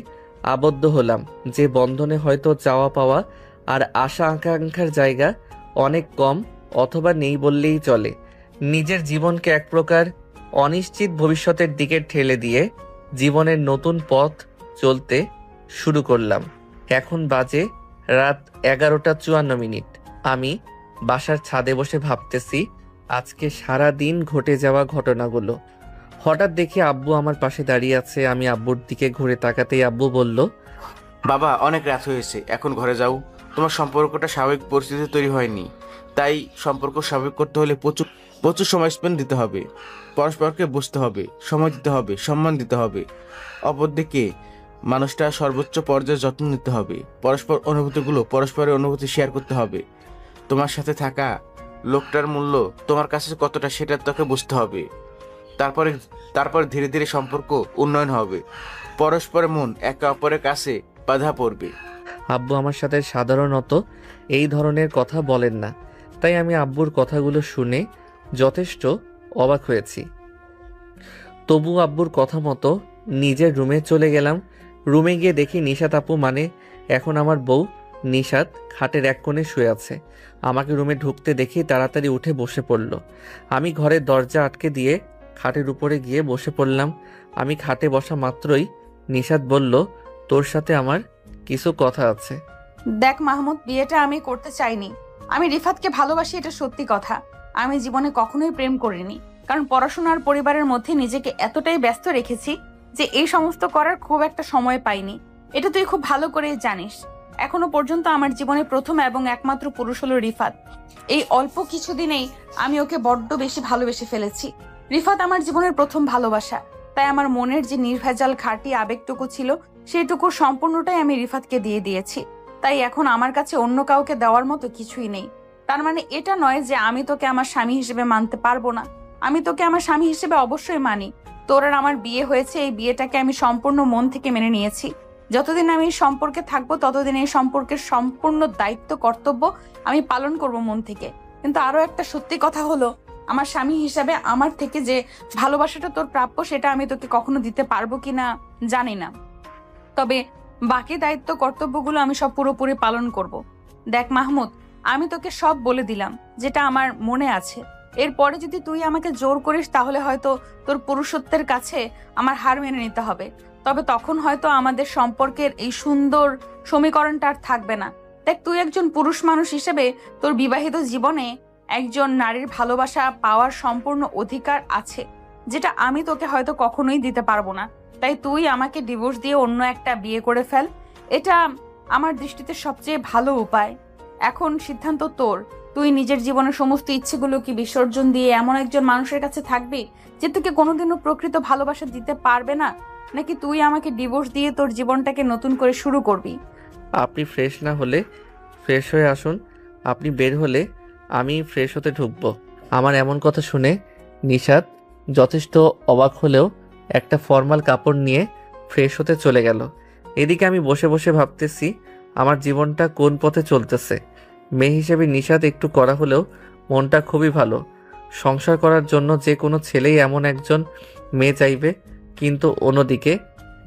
আবদ্ধ হলাম, যে বন্ধনে হয়তো চাওয়া পাওয়া আর আশা আকাঙ্ক্ষার জায়গা অনেক কম অথবা নেই বললেই চলে। নিজের জীবনকে এক প্রকার অনিশ্চিত ভবিষ্যতের দিকে ঠেলে দিয়ে জীবনের নতুন পথ চলতে শুরু করলাম। এখন বাজে রাত 11:54। আমি বাসার ছাদে বসে ভাবতেছি আজকে সারা দিন ঘটে যাওয়া ঘটনাগুলো। হঠাৎ দেখি আব্বু আমার পাশে দাঁড়িয়ে আছে। আমি আব্বুর দিকে ঘুরে তাকাতেই আব্বু বলল, বাবা অনেক রাত হয়েছে, এখন ঘরে যাও। তোমার সম্পর্কটা স্বাভাবিক পরিস্থিতি তৈরি হয়নি, তাই সম্পর্ক স্বাভাবিক করতে হলে প্রচুর প্রচুর সময় স্পেন্ড দিতে হবে। পরস্পরকে বুঝতে হবে, সময় দিতে হবে, সম্মান দিতে হবে। অপরদিকে মানুষটা সর্বোচ্চ পর্যায়ে যত্ন নিতে হবে। পরস্পরের অনুভূতি শেয়ার করতে হবে। তোমার সাথে থাকা লোকটার মূল্য তোমার কাছে কতটা সেটা তোকে বুঝতে হবে। তারপরে ধীরে ধীরে সম্পর্ক উন্নয়ন হবে। পরস্পরের মন একে অপরের কাছে বাধা পড়বে। আব্বু আমার সাথে সাধারণত এই ধরনের কথা বলেন না, তাই আমি আব্বুর কথাগুলো শুনে যথেষ্ট অবাক হয়েছি। তবু আব্বুর কথা মতো নিজের রুমে চলে গেলাম। রুমে গিয়ে দেখি নিশাত আপু, মানে এখন আমার বউ নিশাত, খাটের এক কোণে শুয়ে আছে। আমাকে রুমে ঢুকতে দেখি তাড়াতাড়ি উঠে বসে পড়ল। আমি ঘরের দরজা আটকে দিয়ে খাটের উপরে গিয়ে বসে পড়লাম। আমি খাটে বসা মাত্রই নিশাত বলল, তোর সাথে আমার কিছু কথা আছে। দেখ মাহমুদ, বিয়েটা আমি করতে চাইনি। আমি রিফাতকে ভালোবাসি, এটা সত্যি কথা। আমি জীবনে কখনোই প্রেম করিনি, কারণ পড়াশোনার পরিবারের মধ্যে নিজেকে এতটাই ব্যস্ত রেখেছি যে এই সমস্ত করার খুব একটা সময় পাইনি। এটা তুই খুব ভালো করেই জানিস। এখনো পর্যন্ত আমার জীবনে প্রথম এবং একমাত্র পুরুষ হলো রিফাত। এই অল্প কিছুদিনেই আমি ওকে বড্ড বেশি ভালোবেসে ফেলেছি। রিফাত আমার জীবনের প্রথম ভালোবাসা, তাই আমার মনের যে নির্ভেজাল খাঁটি আবেগটুকু ছিল সেইটুকু সম্পূর্ণটাই আমি রিফাতকে দিয়ে দিয়েছি। তাই এখন আমার কাছে অন্য কাউকে দেওয়ার মতো কিছুই নেই। তার মানে এটা নয় যে আমি তোকে আমার স্বামী হিসেবে মানতে পারবো না। আমি তোকে আমার স্বামী হিসেবে অবশ্যই মানি। তোর আর আমার বিয়ে হয়েছে, এই বিয়েটাকে আমি সম্পূর্ণ মন থেকে মেনে নিয়েছি। যতদিন আমি এই সম্পর্কে থাকবো ততদিন এই সম্পর্কের সম্পূর্ণ দায়িত্ব কর্তব্য আমি পালন করব মন থেকে। কিন্তু আরো একটা সত্যি কথা হলো, আমার স্বামী হিসাবে আমার থেকে যে ভালোবাসাটা তোর প্রাপ্য সেটা আমি তোকে কখনো দিতে পারবো কিনা জানি না, তবে বাকি দায়িত্ব কর্তব্যগুলো আমি সব পুরোপুরি পালন করব। দেখ মাহমুদ, আমি তোকে সব বলে দিলাম যেটা আমার মনে আছে। এরপরে যদি তুই আমাকে জোর করিস তাহলে হয়তো তোর পুরুষত্বের কাছে আমার হার মেনে নিতে হবে। তবে তখন হয়তো আমাদের সম্পর্কের এই সুন্দর সমীকরণটা আর থাকবে না। দেখ, তুই একজন পুরুষ মানুষ হিসেবে তোর বিবাহিত জীবনে একজন নারীর ভালোবাসা পাওয়ার সম্পূর্ণ অধিকার আছে, যেটা আমি তোকে হয়তো কখনোই দিতে পারবো না। তাই তুই আমাকে ডিভোর্স দিয়ে অন্য একটা বিয়ে করে ফেল। এটা আমার দৃষ্টিতে সবচেয়ে ভালো উপায়। এখন সিদ্ধান্ত তোর। তুই নিজের জীবনের সমস্ত ইচ্ছেগুলো কি বিসর্জন দিয়ে এমন একজন মানুষের কাছে থাকবি যে তোকে কোনোদিনও প্রকৃত ভালোবাসা দিতে পারবে না, নাকি তুই আমাকে ডিভোর্স দিয়ে তোর জীবনটাকে নতুন করে শুরু করবি? আপনি ফ্রেশ না হলে ফ্রেশ হয়ে আসুন, আপনি বের হলে আমি ফ্রেশ হতে ঢুকবো। আমার এমন কথা শুনে নিশাত যথেষ্ট অবাক হলেও একটা ফর্মাল কাপড় নিয়ে ফ্রেশ হতে চলে গেল। এদিকে আমি বসে বসে ভাবতেছি আমার জীবনটা কোন পথে চলতেছে। মেয়ে হিসেবে নিশাত একটু করা হলেও মনটা খুবই ভালো। সংসার করার জন্য যে কোনো ছেলেই এমন একজন মেয়ে চাইবে, কিন্তু অন্যদিকে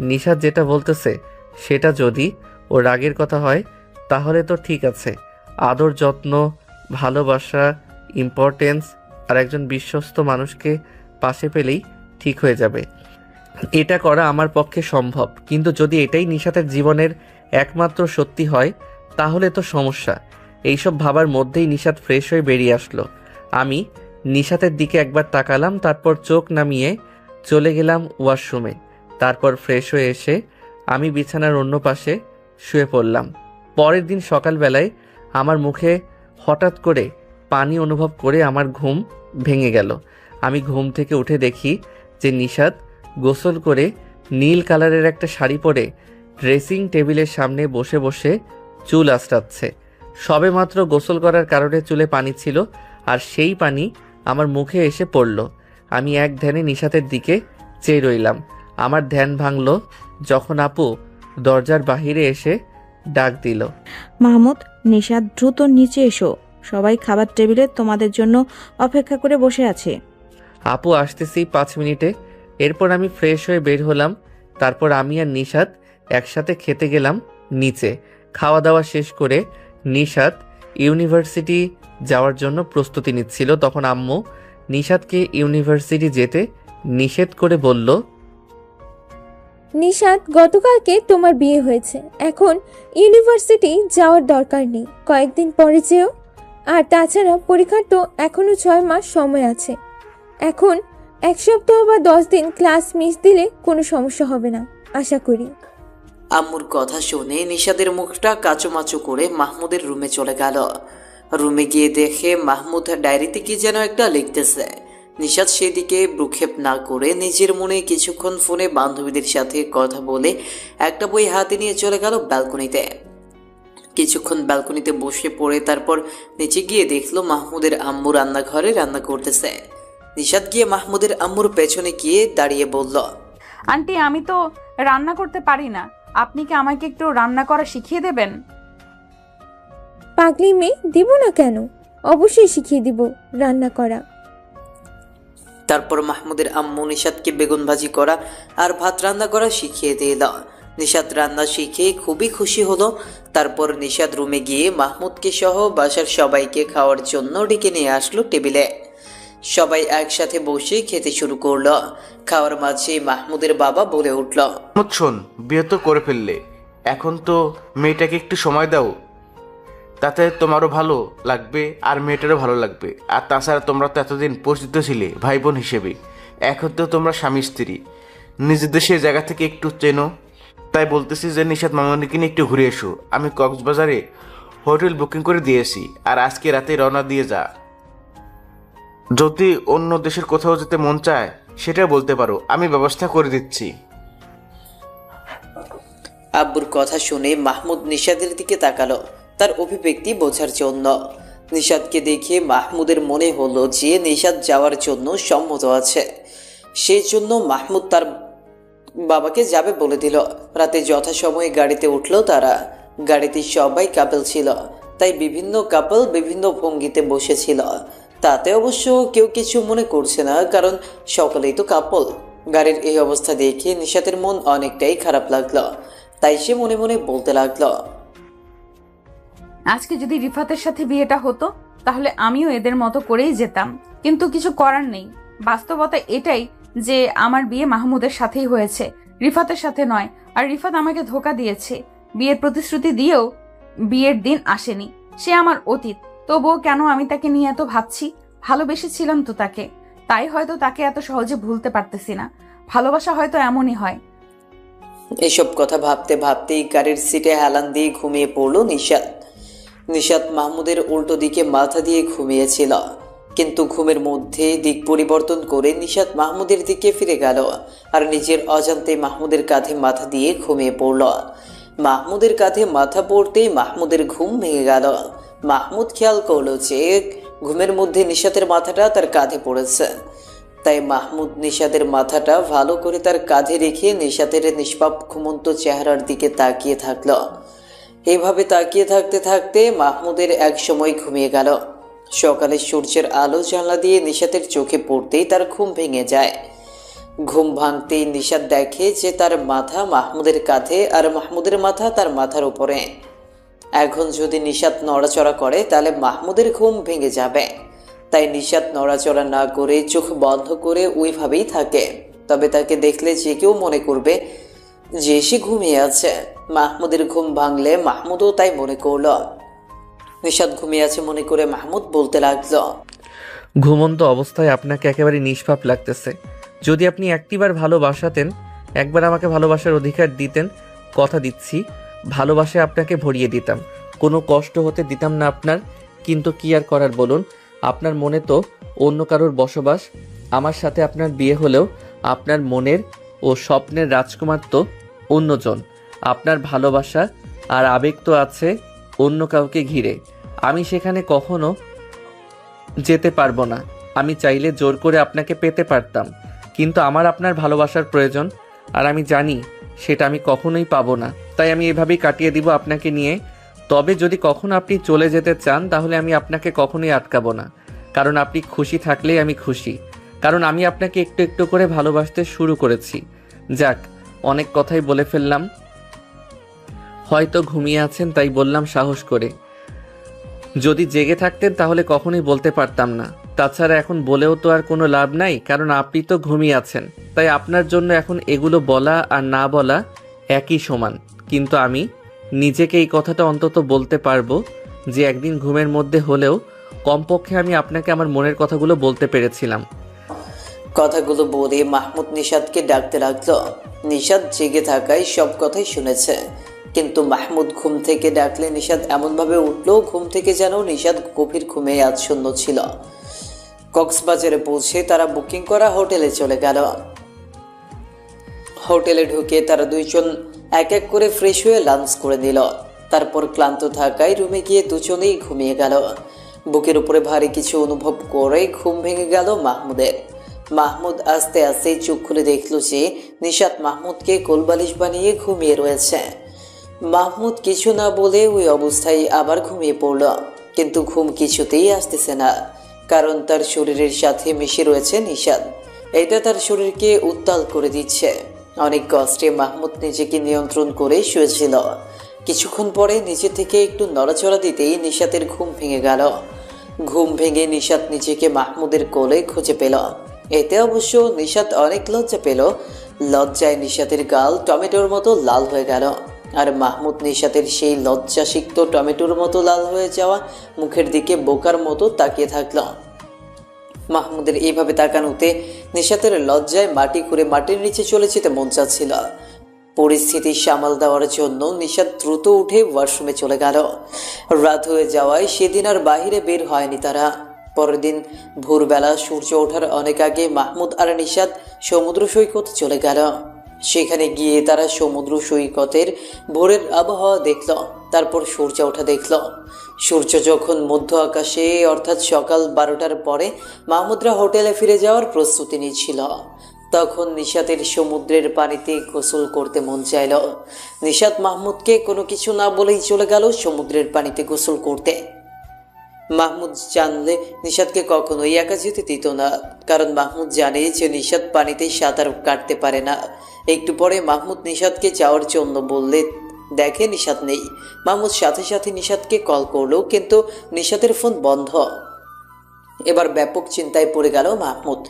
নিশাত যেটা বলতেছে সেটা যদি ও রাগের কথা হয় তাহলে তো ঠিক আছে। আদর, যত্ন, ভালোবাসা, ইম্পর্টেন্স আর একজন বিশ্বস্ত মানুষকে পাশে পেলেই ঠিক হয়ে যাবে। এটা করা আমার পক্ষে সম্ভব, কিন্তু যদি এটাই নিশাতের জীবনের একমাত্র সত্যি হয় তাহলে তো সমস্যা। এইসব ভাবার মধ্যেই নিশাত ফ্রেশ হয়ে বেরিয়ে আসলো। আমি নিশাতের দিকে একবার তাকালাম, তারপর চোখ নামিয়ে চলে গেলাম ওয়াশরুমে। তারপর ফ্রেশ হয়ে এসে আমি বিছানার অন্য পাশে শুয়ে পড়লাম। পরের দিন সকালবেলায় আমার মুখে হঠাৎ করে পানি অনুভব করে আমার ঘুম ভেঙে গেল। আমি ঘুম থেকে উঠে দেখি যে নিশাত গোসল করে নীল কালারের একটা শাড়ি পরে ড্রেসিং টেবিলের সামনে বসে বসে চুল আঁচড়াচ্ছে। সবেমাত্র গোসল করার কারণে চুলে পানি ছিল, আর সেই পানি আমার মুখে এসে পড়ল। আমি এক ধ্যানে নিশাতের দিকে চেয়ে রইলাম। আমার ধ্যান ভাঙল যখন আপু দরজার বাহিরে এসে ডাক দিল, মাহমুদ, নিশাত, দ্রুত নিচে এসো। সবাই খাবার টেবিলে তোমাদের জন্য অপেক্ষা করে বসে আছে। আপু আসতেছি 5 মিনিটে। এরপর আমি ফ্রেশ হয়ে বের হলাম। তারপর আমি আর নিশাত একসাথে খেতে গেলাম নিচে। খাওয়া দাওয়া শেষ করে নিশাত ইউনিভার্সিটি যাওয়ার জন্য প্রস্তুতি নিচ্ছিল। তখন আম্মু নিশাতকে ইউনিভার্সিটি যেতে নিষেধ করে বলল, নিশাত, গতকালকে তোমার বিয়ে হয়েছে, এখন ইউনিভার্সিটি যাওয়ার দরকার নেই, কয়েকদিন পরে যেও। আর তাছাড়া পরীক্ষার তো এখনো 6 মাস সময় আছে। এখন 1 সপ্তাহ বা 10 দিন ক্লাস মিস দিলে কোনো সমস্যা হবে না আশা করি। আম্মুর কথা শুনে নিশাদের মুখটা কাচুমাচু করে মাহমুদের রুমে চলে গেল। রুমে গিয়ে দেখে মাহমুদ ডায়েরিতে কি যেন একটা লিখতেছে। নিশাদ সেদিকে ভ্রুক্ষেপ না করে নিজের মনে কিছুক্ষণ ফোনে বান্ধবীদের সাথে কথা বলে একটা বই হাতে নিয়ে চলে গেল ব্যালকনিতে। কিছুক্ষণ ব্যালকনিতে বসে পড়ে তারপর নিচে গিয়ে দেখলো মাহমুদের আম্মু রান্নাঘরে রান্না করতেছে। নিশাদ গিয়ে মাহমুদের আম্মুর পেছনে গিয়ে দাঁড়িয়ে বলল, আন্টি, আমি তো রান্না করতে পারি না, আপনি কি আমাকে একটু রান্না করা শিখিয়ে দেবেন? পাগলি মেয়ে, দিব না কেন, অবশ্যই শিখিয়ে দিব রান্না করা। তারপর মাহমুদের আম্মু নিশাদকে বেগুন ভাজি করা আর ভাত রান্না করা শিখিয়ে দিল। নিশাদ রান্না শিখে খুবই খুশি হলো। তারপর নিশাদ রুমে গিয়ে মাহমুদকে সহ বাসার সবাইকে খাওয়ার জন্য ডেকে নিয়ে আসলো টেবিলে। সবাই একসাথে বসে খেতে শুরু করলো। খাওয়ার মাঝে মাহমুদের বাবা বলে উঠল, শোন, বিয়ে তো করে ফেললে, এখন তো মেয়েটাকে একটু সময় দাও, তাতে তোমারও ভালো লাগবে আর মেয়েটারও ভালো লাগবে। আর তাছাড়া তোমরা তো এতদিন পরিচিত ছিলে ভাই বোন হিসেবে, এখন তো তোমরা স্বামী স্ত্রী, নিজেদের সেই জায়গা থেকে একটু চেনো। তাই বলতেছি যে নিশাত মামনিকে নিয়ে একটু ঘুরে এসো। আমি কক্সবাজারে হোটেল বুকিং করে দিয়েছি, আর আজকে রাতে রওনা দিয়ে যা। যদি অন্য দেশের কোথাও যেতে মন চায় সেটা বলতে পারো, আমি ব্যবস্থা করে দিচ্ছি। আব্বুর কথা শুনে মাহমুদ নিশাদের দিকে তাকালো তার অভিব্যক্তি বোঝার জন্য। নিশাদকে দেখে মাহমুদের মনে হলো যে নিশাদ যাওয়ার জন্য সম্মত আছে। সেই জন্য মাহমুদ তার বাবাকে যাবে বলে দিল। রাতে যথাসময়ে গাড়িতে উঠলো তারা। গাড়িতে সবাই কাপল ছিল, তাই বিভিন্ন কাপল বিভিন্ন ভঙ্গিতে বসেছিল। তাতে অবশ্য কেউ কিছু মনে করছে না, কারণ সকলেই তো কাপল। গাড়ির এই অবস্থা দেখে নিশাতের মন অনেকটাই খারাপ লাগলো। তাই সে মনে মনে বলতে লাগলো, আজকে যদি রিফাতের সাথে বিয়েটা হতো তাহলে আমিও এদের মতো করেই যেতাম, কিন্তু কিছু করার নেই। বাস্তবতা এটাই যে আমার বিয়ে মাহমুদের সাথেই হয়েছে, রিফাতের সাথে নয়। আর রিফাত আমাকে ধোঁকা দিয়েছে, বিয়ের প্রতিশ্রুতি দিয়েও বিয়ের দিন আসেনি। সে আমার অতীত, তবুও কেন আমি তাকে নিয়ে এত ভাবছি? ভালোবেসেছিলাম তো তাকে, তাই হয়তো তাকে এত সহজে ভুলতে পারতেছি না। ভালোবাসা হয়তো এমনই হয়, এসব কথা ভাবতে ভাবতেই গাড়ির সিটে হেলান দিয়ে ঘুমিয়ে পড়ল নিশাত। নিশাত মাহমুদের উল্টো দিকে মাথা দিয়ে ঘুমিয়েছিল, কিন্তু ঘুমের মধ্যে দিক পরিবর্তন করে নিশাত মাহমুদের দিকে ফিরে গেল আর নিজের অজান্তে মাহমুদের কাঁধে মাথা দিয়ে ঘুমিয়ে পড়ল। মাহমুদের কাঁধে মাথা পড়তেই মাহমুদের ঘুম ভেঙে গেল। মাহমুদ খেয়াল করলো যে ঘুমের মধ্যে নিশাতের মাথাটা তার কাঁধে পড়েছে, তাই মাহমুদ নিশাতের মাথাটা ভালো করে তার কাঁধে রেখে নিশাতের নিষ্পাপ ঘুমন্ত চেহারার দিকে তাকিয়ে থাকলো। এইভাবে তাকিয়ে থাকতে থাকতে মাহমুদের এক সময় ঘুমিয়ে গেল। সকালে সূর্যের আলো জানলা দিয়ে নিশাতের চোখে পড়তেই তার ঘুম ভেঙে যায়। ঘুম ভাঙতেই নিশাত দেখে যে তার মাথা মাহমুদের কাঁধে আর মাহমুদের মাথা তার মাথার উপরে। এখন যদি নিশাত নড়াচড়া করে তাহলে মাহমুদের ঘুম ভেঙে যাবে, তাই নিশাত নড়াচড়া না করে চোখ বন্ধ করে ওইভাবেই থাকে। তবে তাকে দেখলে যে কেউ মনে করবে যে সে ঘুমিয়ে আছে। মাহমুদের ঘুম ভাঙলে মাহমুদও তাই মনে করল। নিশাত ঘুমিয়ে আছে মনে করে মাহমুদ বলতে লাগলো, ঘুমন্ত অবস্থায় আপনাকে একেবারে নিষ্পাপ লাগতেছে। যদি আপনি একটিবার ভালোবাসাতেন, একবার আমাকে ভালোবাসার অধিকার দিতেন, কথা দিচ্ছি ভালোবাসায় আপনাকে ভরিয়ে দিতাম, কোনো কষ্ট হতে দিতাম না আপনার। কিন্তু কি আর করার বলুন, আপনার মনে তো অন্য কারোর বসবাস। আমার সাথে আপনার বিয়ে হলেও আপনার মনের ও স্বপ্নের রাজকুমার তো অন্যজন। আপনার ভালোবাসা আর আবেগ তো আছে অন্য কাউকে ঘিরে। আমি সেখানে কখনো যেতে পারবো না। আমি চাইলে জোর করে আপনাকে পেতে পারতাম, কিন্তু আমার আপনার ভালোবাসার প্রয়োজন, আর আমি জানি সেটা আমি কখনোই পাবো না। তাই আমি এভাবেই কাটিয়ে দিব আপনাকে নিয়ে। তবে যদি কখনো আপনি চলে যেতে চান তাহলে আমি আপনাকে কখনোই আটকাবো না, কারণ আপনি খুশি থাকলেই আমি খুশি, কারণ আমি আপনাকে একটু একটু করে ভালোবাসতে শুরু করেছি। যাক, অনেক কথাই বলে ফেললাম, হয়তো ঘুমিয়ে আছেন তাই বললাম সাহস করে। যদি জেগে থাকতেন তাহলে কখনোই বলতে পারতাম না। তাছাড়া এখন বলেও তো আর কোনো লাভ নাই, কারণ আপনি তো ঘুমিয়ে আছেন। তাই আপনার জন্য এখন এগুলো বলা আর না বলা একই সমান। কিন্তু আমি নিজেকে এই কথাটা অন্তত বলতে পারবো যে একদিন ঘুমের মধ্যে হলেও কমপক্ষে আমি আপনাকে আমার মনের কথাগুলো বলতে পেরেছিলাম। কথাগুলো বলে মাহমুদ নিশাতকে ডাকতে লাগলো। নিশাত জেগে থাকায় সব কথাই শুনেছে, কিন্তু মাহমুদ ঘুম থেকে ডাকলে নিশাত এমনভাবে উঠলো ঘুম থেকে যেন নিশাত গভীর ঘুমে আচ্ছন্ন ছিল। কক্সবাজারে পৌঁছে তারা বুকিং করা হোটেলে চলে গেল। হোটেলে ঢুকে তারা দুইজন এক এক করে ফ্রেশ হয়ে লাঞ্চ করে নিল। তারপর ক্লান্ত থাকায় রুমে গিয়ে দুজনেই ঘুমিয়ে গেল। বুকের উপরে ভারী কিছু অনুভব করে ঘুম ভেঙে গেল মাহমুদের। মাহমুদ আস্তে আস্তে চোখ খুলে দেখল যে নিশাত মাহমুদকে কোলবালিশ বানিয়ে ঘুমিয়ে রয়েছে। মাহমুদ কিছু না বলে ওই অবস্থায় আবার ঘুমিয়ে পড়ল, কিন্তু ঘুম কিছুতেই আসতেছে না, কারণ তার শরীরের সাথে মিশে রয়েছে নিশাত। এটা তার শরীরকে উত্তাল করে দিচ্ছে। অনেক কষ্টে মাহমুদ নিজেকে নিয়ন্ত্রণ করে শুয়েছিল। কিছুক্ষণ পরে নিচে থেকে একটু নড়াচড়া দিতেই নিশাতের ঘুম ভেঙে গেল। ঘুম ভেঙে নিশাত নিজেকে মাহমুদের কোলে খুঁজে পেল। এতে অবশ্য নিশাত অনেক লজ্জা পেল। লজ্জায় নিশাতের গাল টমেটোর মতো লাল হয়ে গেল, আর মাহমুদ নিশাতের সেই লজ্জাসিক্ত টমেটোর মতো লাল হয়ে যাওয়া মুখের দিকে বোকার মতো তাকিয়ে থাকল। মাহমুদের এইভাবে তাকানোতে নিশাতের লজ্জায় মাটি করে মাটির নিচে চলে যেতে মন চাচ্ছিল। পরিস্থিতি সামাল দেওয়ার জন্য নিশাত দ্রুত উঠে ওয়াশরুমে চলে গেল। রাত হয়ে যাওয়ায় সেদিন আর বাইরে বের হয়নি তারা। পরের দিন ভোরবেলা সূর্য ওঠার অনেক আগে মাহমুদ আর নিশাত সমুদ্র সৈকতে চলে গেল। সেখানে গিয়ে তারা সমুদ্র সৈকতের ভোরের আবহাওয়া দেখল, তারপর সূর্য ওঠা দেখল। সূর্য যখন মধ্য আকাশে অর্থাৎ সকাল 12টার পরে মাহমুদরা হোটেলে ফিরে যাওয়ার প্রস্তুতি নিচ্ছিল, তখন নিশাতের সমুদ্রের পানিতে গোসল করতে মন চাইল। নিশাত মাহমুদকে কোনো কিছু না বলেই চলে গেল সমুদ্রের পানিতে গোসল করতে। মাহমুদ জানলে নিশাতকে কখনোই একা যেতে দিত না, কারণ মাহমুদ জানে যে নিশাত পানিতে সাঁতার কাটতে পারে না। একটু পরে মাহমুদ নিশাতকে যাওয়ার জন্য বললে দেখে নিশাত নেই। মাহমুদ সাথে সাথে নিশাতকে কল করলো, কিন্তু নিশাতের ফোন বন্ধ। এবার ব্যাপক চিন্তায় পড়ে গেল মাহমুদ।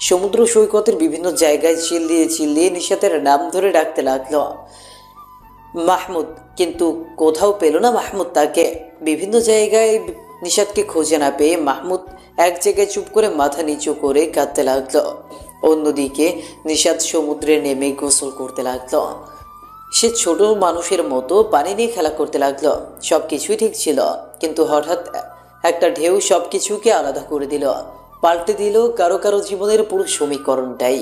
সমুদ্র সৈকতের বিভিন্ন জায়গায় চিল্লিয়ে চিল্লিয়ে নিশাতের নাম ধরে ডাকতে লাগলো মাহমুদ, কিন্তু কোথাও পেল না মাহমুদ তাকে। বিভিন্ন জায়গায় নিশাতকে খুঁজে না পেয়ে মাহমুদ এক জায়গায় চুপ করে মাথা নিচু করে কাঁদতে লাগলো। অন্যদিকে নিশাত সমুদ্রে নেমে গোসল করতে লাগলো। সে ছোট মানুষের মতো পানি নিয়ে খেলা করতে লাগলো। সব কিছুই ঠিক ছিল, কিন্তু হঠাৎ একটা ঢেউ সব কিছুকে আলাদা করে দিল, পাল্টে দিল কারো কারো জীবনের পুরো সমীকরণটাই।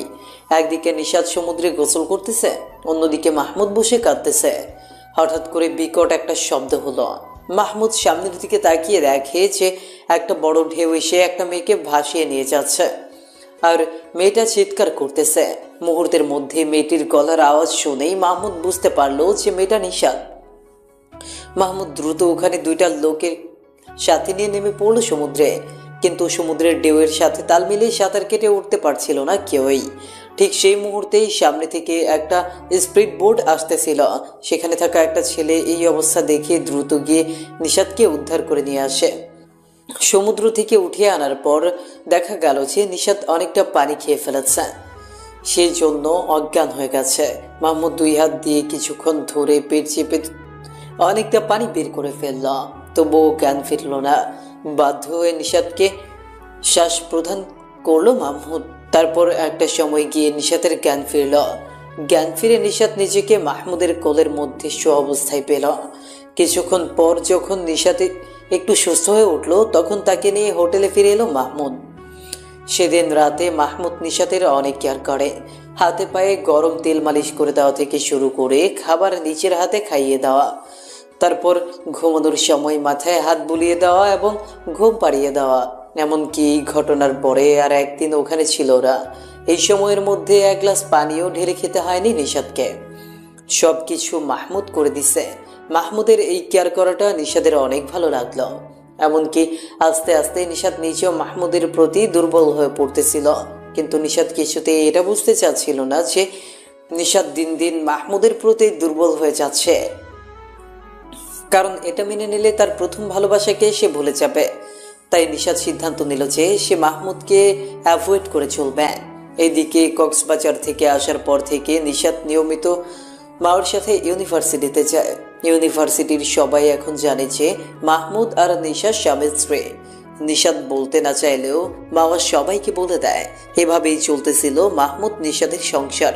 একদিকে নিশাত সমুদ্রে গোসল করতেছে, অন্যদিকে মাহমুদ বসে কাঁদতেছে। হঠাৎ করে বিকট একটা শব্দ হলো। মাহমুদ সামনের দিকে তাকিয়ে দেখে যে একটা বড় ঢেউ এসে একটা মেয়েকে ভাসিয়ে নিয়ে যাচ্ছে, আর মেয়েটা চিৎকার করতেছে। মুহূর্তের মধ্যে মেয়েটির গলার আওয়াজ শুনেই মাহমুদ বুঝতে পারলো যে মেয়েটা নিশাত। মাহমুদ দ্রুত ওখানে দুইটা লোকের সাথে নিয়ে নেমে পড়লো সমুদ্রে, কিন্তু সমুদ্রের ঢেউয়ের সাথে তাল মিলিয়ে সাঁতার কেটে উঠতে পারছিল না কেউই। ঠিক সেই মুহূর্তেই সামনে থেকে একটা স্পিড বোট আসতেছিল। সেখানে থাকা একটা ছেলে এই অবস্থা দেখে দ্রুত গিয়ে নিশাতকে উদ্ধার করে নিয়ে আসে। সমুদ্র থেকে উঠিয়ে আনার পর দেখা গেল যে নিশাত অনেকটা পানি খেয়ে ফেলেছে, সেই জন্য অজ্ঞান হয়ে গেছে। মাহমুদ দুই হাত দিয়ে কিছুক্ষণ ধরে পেট চেপে অনেকটা পানি বের করে ফেলল, তবুও জ্ঞান ফিরল না। বাধ্য হয়ে নিশাতকে শ্বাস প্রদান করলো মাহমুদ। তারপর একটা সময় গিয়ে নিশাতের জ্ঞান ফিরল। জ্ঞান ফিরে নিশাত নিজেকে মাহমুদের কোলের মধ্যে শো অবস্থায় পেল। কিছুক্ষণ পর যখন নিশাতে একটু সুস্থ হয়ে উঠল, তখন তাকে নিয়ে হোটেলে ফিরে এলো মাহমুদ। সেদিন রাতে মাহমুদ নিশাতের অনেক কেয়ার করে। হাতে পায়ে গরম তেল মালিশ করে দেওয়া থেকে শুরু করে খাবার নিজের হাতে খাইয়ে দেওয়া, তারপর ঘুমানোর সময় মাথায় হাত বুলিয়ে দেওয়া এবং ঘুম পাড়িয়ে দেওয়া। এমনকি এই ঘটনার পরে আর একদিন ওখানে ছিল ওরা। এই সময়ের মধ্যে এক গ্লাস পানিও ঢেলে খেতে হয়নি নিশাতকে। সব কিছু মাহমুদ করে দিছে। মাহমুদের এই কেয়ার করাটা নিশাতের অনেক ভালো লাগলো। এমনকি আস্তে আস্তে নিশাত নিজেও মাহমুদের প্রতি দুর্বল হয়ে পড়তেছিল, কিন্তু নিশাত কিছুতেই এটা বুঝতে চাচ্ছিল না যে নিশাত দিন দিন মাহমুদের প্রতি দুর্বল হয়ে যাচ্ছে। কারণ এটা মেনে নিলে তার প্রথম ভালোবাসাকে সে ভুলে যাবে। তাই নিশাত সিদ্ধান্ত নিল যে সে মাহমুদকে অ্যাভয়েড করে চলবে। এইদিকে কক্সবাজার থেকে আসার পর থেকে নিশাত নিয়মিত মাওর সাথে ইউনিভার্সিটিতে যায়। ইউনিভার্সিটির সবাই এখন জানে যে মাহমুদ আর নিশাত স্বামী স্ত্রী। নিশাত বলতে না চাইলেও মাওয়া সবাইকে বলে দেয়। এভাবেই চলতেছিল মাহমুদ নিশাতের সংসার।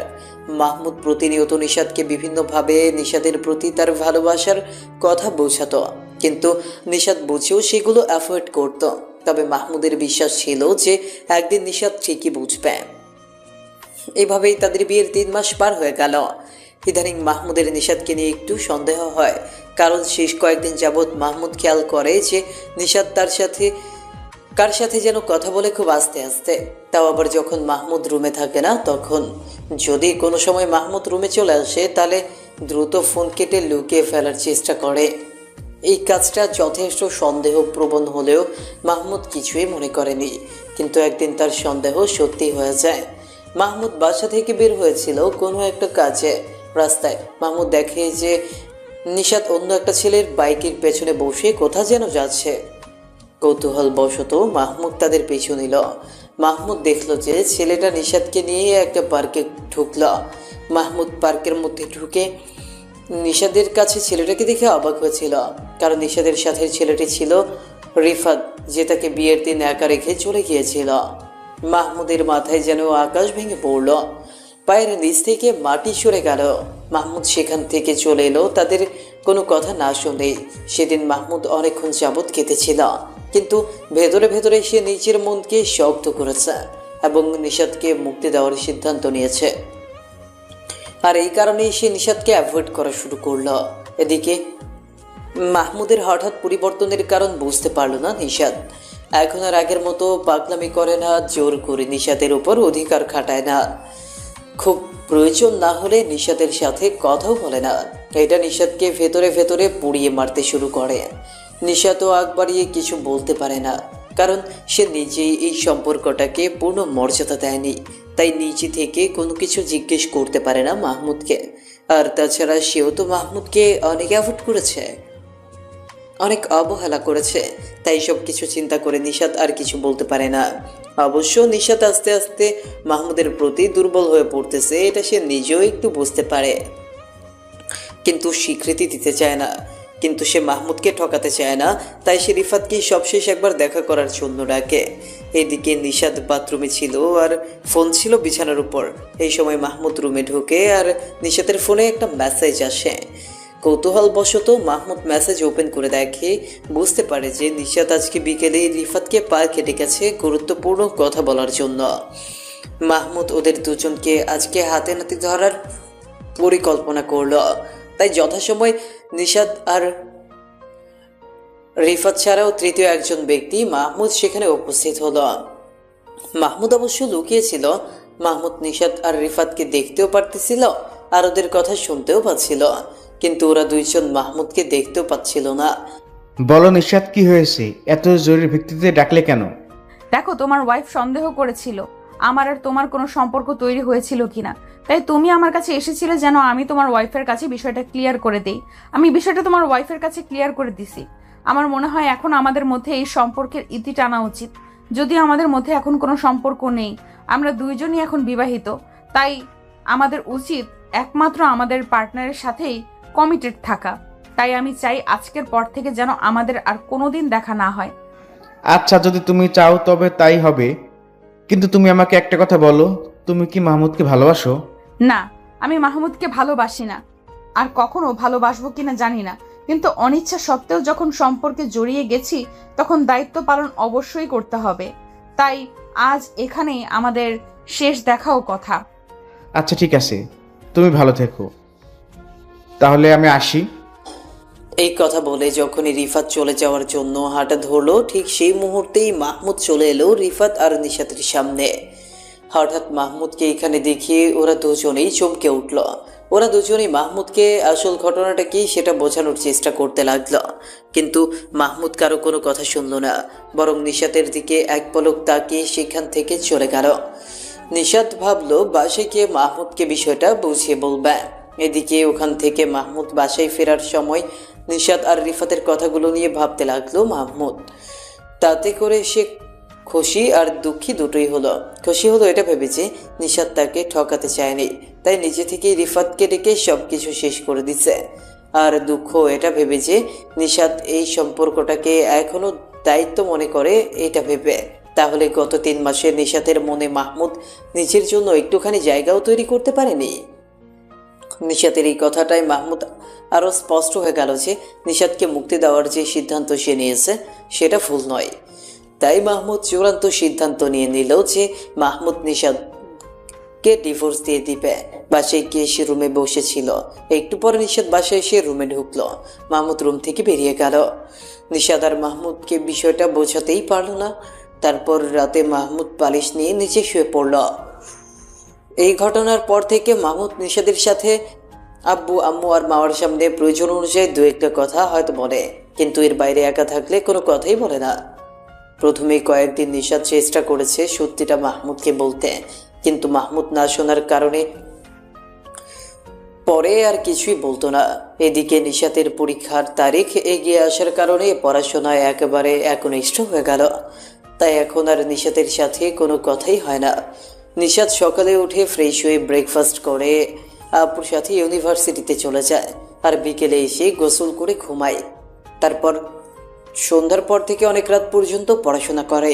মাহমুদ প্রতিনিয়ত নিশাতকে বিভিন্নভাবে নিশাতের প্রতি তার ভালোবাসার কথা বোঝাতো, কিন্তু নিশাত বুঝেও সেগুলো অ্যাভয়েড করত। তবে মাহমুদের বিশ্বাস ছিল যে একদিন নিশাত ঠিকই বুঝবে। এভাবেই তাদের বিয়ের 3 মাস পার হয়ে গেল। ইদানিং মাহমুদের নিশাতকে নিয়ে একটু সন্দেহ হয়, কারণ শেষ কয়েকদিন যাবৎ মাহমুদ খেয়াল করে যে নিশাত তার সাথে কার সাথে যেন কথা বলে খুব আস্তে আস্তে। তাও আবার যখন মাহমুদ রুমে থাকে না তখন। যদি কোনো সময় মাহমুদ রুমে চলে আসে তাহলে দ্রুত ফোন কেটে লুকিয়ে ফেলার চেষ্টা করে। এই কাজটা যথেষ্ট সন্দেহপ্রবণ হলেও মাহমুদ কিছুই মনে করেনি, কিন্তু একদিন তার সন্দেহ সত্যি হয়ে যায়। মাহমুদ বাসা থেকে বের হয়েছিল কোনো একটা কাজে। রাস্তায় মাহমুদ দেখে যে নিশাত অন্য একটা ছেলের বাইকের পেছনে বসে কোথা যেন যাচ্ছে। কৌতূহল বশত মাহমুদ তাদের পিছু নিল। মাহমুদ দেখলো যে ছেলেটা নিশাতকে নিয়ে একটা পার্কে ঢুকল। মাহমুদ পার্কের মধ্যে ঢুকে নিশাদের কাছে ছেলেটাকে দেখে অবাক হয়েছিল, কারণ নিশাদের সাথে ছেলেটি ছিল রিফাত, যে তাকে বিয়ের দিন একা রেখে চলে গিয়েছিল। মাহমুদের মাথায় যেন আকাশ ভেঙে পড়ল, পায়ের নিচ থেকে মাটি সরে গেল। মাহমুদ সেখান থেকে চলে এলো তাদের কোনো কথা না শুনেই। সেদিন মাহমুদ অনেকক্ষণ যাবৎ কেঁদেছিল, কিন্তু ভেতরে ভেতরে সে নিজের মনকে শক্ত করেছে এবং নিশাতকে মুক্তি দেওয়ার সিদ্ধান্ত নিয়েছে। আর এই কারণেই সে নিশাতকে অ্যাভয়েড করা শুরু করলো। এদিকে মাহমুদের হঠাৎ পরিবর্তনের কারণ বুঝতে পারল না নিশাত। এখন আর আগের মতো পাগলামি করে না, জোর করে নিশাতের উপর অধিকার খাটায় না, খুব প্রয়োজন না হলে নিশাতের সাথে কথাও বলে না। এটা নিশাতকে ভেতরে ভেতরে পুড়িয়ে মারতে শুরু করে। নিশাতও আগ বাড়িয়ে কিছু বলতে পারে না, কারণ সে নিজেই এই সম্পর্কটাকে পূর্ণ মর্যাদা দেয়নি। তাই নিজে থেকে কোনো কিছু জিজ্ঞেস করতে পারে না মাহমুদকে। আর তাছাড়া সেও তো মাহমুদকে অনেক অ্যাভয়েড করেছে, অনেক অবহেলা করেছে। তাই সব কিছু চিন্তা করে নিশাত আর কিছু বলতে পারে না। অবশ্য নিশাত আস্তে আস্তে মাহমুদের প্রতি দুর্বল হয়ে পড়তেছে, এটা সে নিজেও একটু বুঝতে পারে, কিন্তু স্বীকৃতি দিতে চায় না। কিন্তু সে মাহমুদকে ঠকাতে চায় না, তাই সে রিফাতকে সবশেষ একবার দেখা করার জন্য ডাকে। এদিকে নিশাত বাথরুমে ছিল আর ফোন ছিল বিছানার উপর। এই সময় মাহমুদ রুমে ঢোকে আর নিশাতের ফোনে একটা মেসেজ আসে। কৌতূহলবশত মাহমুদ মেসেজ ওপেন করে দেখে, বুঝতে পারে যে নিশাত আজকে বিকেলে রিফাতকে পার্কে ডেকেছে গুরুত্বপূর্ণ কথা বলার জন্য। মাহমুদ ওদের দুজনকে আজকে হাতে নাতে ধরার পরিকল্পনা করলো, তাই যথাসময় নিশাত আর রিফাত ছাড়াও তৃতীয় একজন ব্যক্তি মাহমুদ সেখানে উপস্থিত হলো। মাহমুদ অবশ্য লুকিয়েছিল। মাহমুদ নিশাত আর রিফাতকে দেখতেও পারতেছিল আর ওদের কথা শুনতেও পাচ্ছিল, কিন্তু ওরা দুইজন মাহমুদকে দেখতেও পাচ্ছিল না। বলো নিশাত, কি হয়েছে? এত জরুরি ভিত্তিতে ডাকলে কেন? দেখো, তোমার ওয়াইফ সন্দেহ করেছিল আমার আর তোমার কোনো সম্পর্ক তৈরি হয়েছিল কিনা, তাই তুমি আমার কাছে এসেছিলে যেন আমি তোমার ওয়াইফের কাছে বিষয়টা ক্লিয়ার করে দেই। আমি বিষয়টা তোমার ওয়াইফের কাছে ক্লিয়ার করে দিছি। আমার মনে হয় এখন আমাদের মধ্যে এই সম্পর্কের ইতি টানা উচিত। যদি আমাদের মধ্যে এখন কোনো সম্পর্ক নেই, আমরা দুইজনই এখন বিবাহিত, তাই আমাদের উচিত একমাত্র আমাদের পার্টনারের সাথেই কমিটেড থাকা। তাই আমি চাই আজকের পর থেকে যেন আমাদের আর কোনোদিন দেখা না হয়। আচ্ছা, যদি তুমি চাও তবে তাই হবে, কিন্তু তুমি আমাকে একটা কথা বলো, তুমি কি মাহমুদকে ভালোবাসো? না, আমি মাহমুদকে ভালোবাসি না, আর কখনো ভালোবাসবো কিনা জানি না, কিন্তু অনিচ্ছা সত্ত্বেও যখন সম্পর্কে জড়িয়ে গেছি তখন দায়িত্ব পালন অবশ্যই করতে হবে। তাই আজ এখানেই আমাদের শেষ দেখাও কথা। আচ্ছা ঠিক আছে, তুমি ভালো থেকো, তাহলে আমি আসি। এই কথা বলে যখনই রিফাত চলে যাওয়ার জন্য হাঁটা ধরলো, ঠিক সেই মুহূর্তেই মাহমুদ চলে এলো রিফাত আর নিশাতের সামনে। হঠাৎ মাহমুদকে এখানে দেখিয়ে ওরা দুজনেই চমকে উঠল। ওরা দুজনেই মাহমুদকে আসল ঘটনাটা কি সেটা বোঝানোর চেষ্টা করতে লাগলো, কিন্তু মাহমুদ কারো কোনো কথা শুনল না, বরং নিশাতের দিকে এক পলক তাকিয়ে সেখান থেকে চলে গেল। নিশাত ভাবলো বাসায় গিয়ে মাহমুদকে বিষয়টা বুঝিয়ে বলবে। এদিকে ওখান থেকে মাহমুদ বাসায় ফেরার সময় নিশাত আর রিফাতের কথাগুলো নিয়ে ভাবতে লাগলো মাহমুদ। তাতে করে সে খুশি আর দুঃখী দুটোই হলো। খুশি হলো এটা ভেবে যে নিশাত তাকে ঠকাতে চায়নি, তাই নিজে থেকেই রিফাতকে ডেকে সব কিছু শেষ করে দিচ্ছে। আর দুঃখ এটা ভেবে যে নিশাত এই সম্পর্কটাকে এখনো দায়িত্ব মনে করে, এটা ভেবে। তাহলে গত 3 মাসে নিশাতের মনে মাহমুদ নিজের জন্য একটুখানি জায়গাও তৈরি করতে পারেনি। নিশাতের এই কথাটাই মাহমুদ আরও স্পষ্ট হয়ে গেল যে নিশাতকে মুক্তি দেওয়ার যে সিদ্ধান্ত সে নিয়েছে সেটা ভুল নয়। তাই মাহমুদ চূড়ান্ত সিদ্ধান্ত নিয়ে নিল যে মাহমুদ নিশাতকে ডিভোর্স দিয়ে দিবে। বাসায় গিয়ে সে রুমে বসেছিল। একটু পরে নিশাত বাসায় এসে রুমে ঢুকলো। মাহমুদ রুম থেকে বেরিয়ে গেল। নিশাত আর মাহমুদকে বিষয়টা বোঝাতেই পারল না। তারপর রাতে মাহমুদ বালিশ নিয়ে নিচে শুয়ে পড়ল। এই ঘটনার পর থেকে মাহমুদ নিশাতের সাথে আব্বু আম্মু আর মাওয়ার সামনে প্রয়োজন অনুযায়ী 2-1টা কথা হয়তো বলে, কিন্তু এর বাইরে একা থাকলে কোনো কথাই বলে না। প্রথমে কয়েকদিন নিশাত চেষ্টা করেছে সত্যিটা মাহমুদকে বলতে, কিন্তু মাহমুদ না শোনার কারণে পরে আর কিছুই বলতো না। এদিকে নিশাতের পরীক্ষার তারিখ এগিয়ে আসার কারণে পড়াশোনায় একেবারে একনিষ্ঠ হয়ে গেল। তাই এখন আর নিশাতের সাথে কোনো কথাই হয় না। নিশাত সকালে উঠে ফ্রেশ হয়ে ব্রেকফাস্ট করে আপুর সাথে ইউনিভার্সিটিতে চলে যায়, আর বিকেলে এসে গোসল করে ঘুমায়। তারপর সন্ধ্যার পর থেকে অনেক রাত পর্যন্ত পড়াশোনা করে।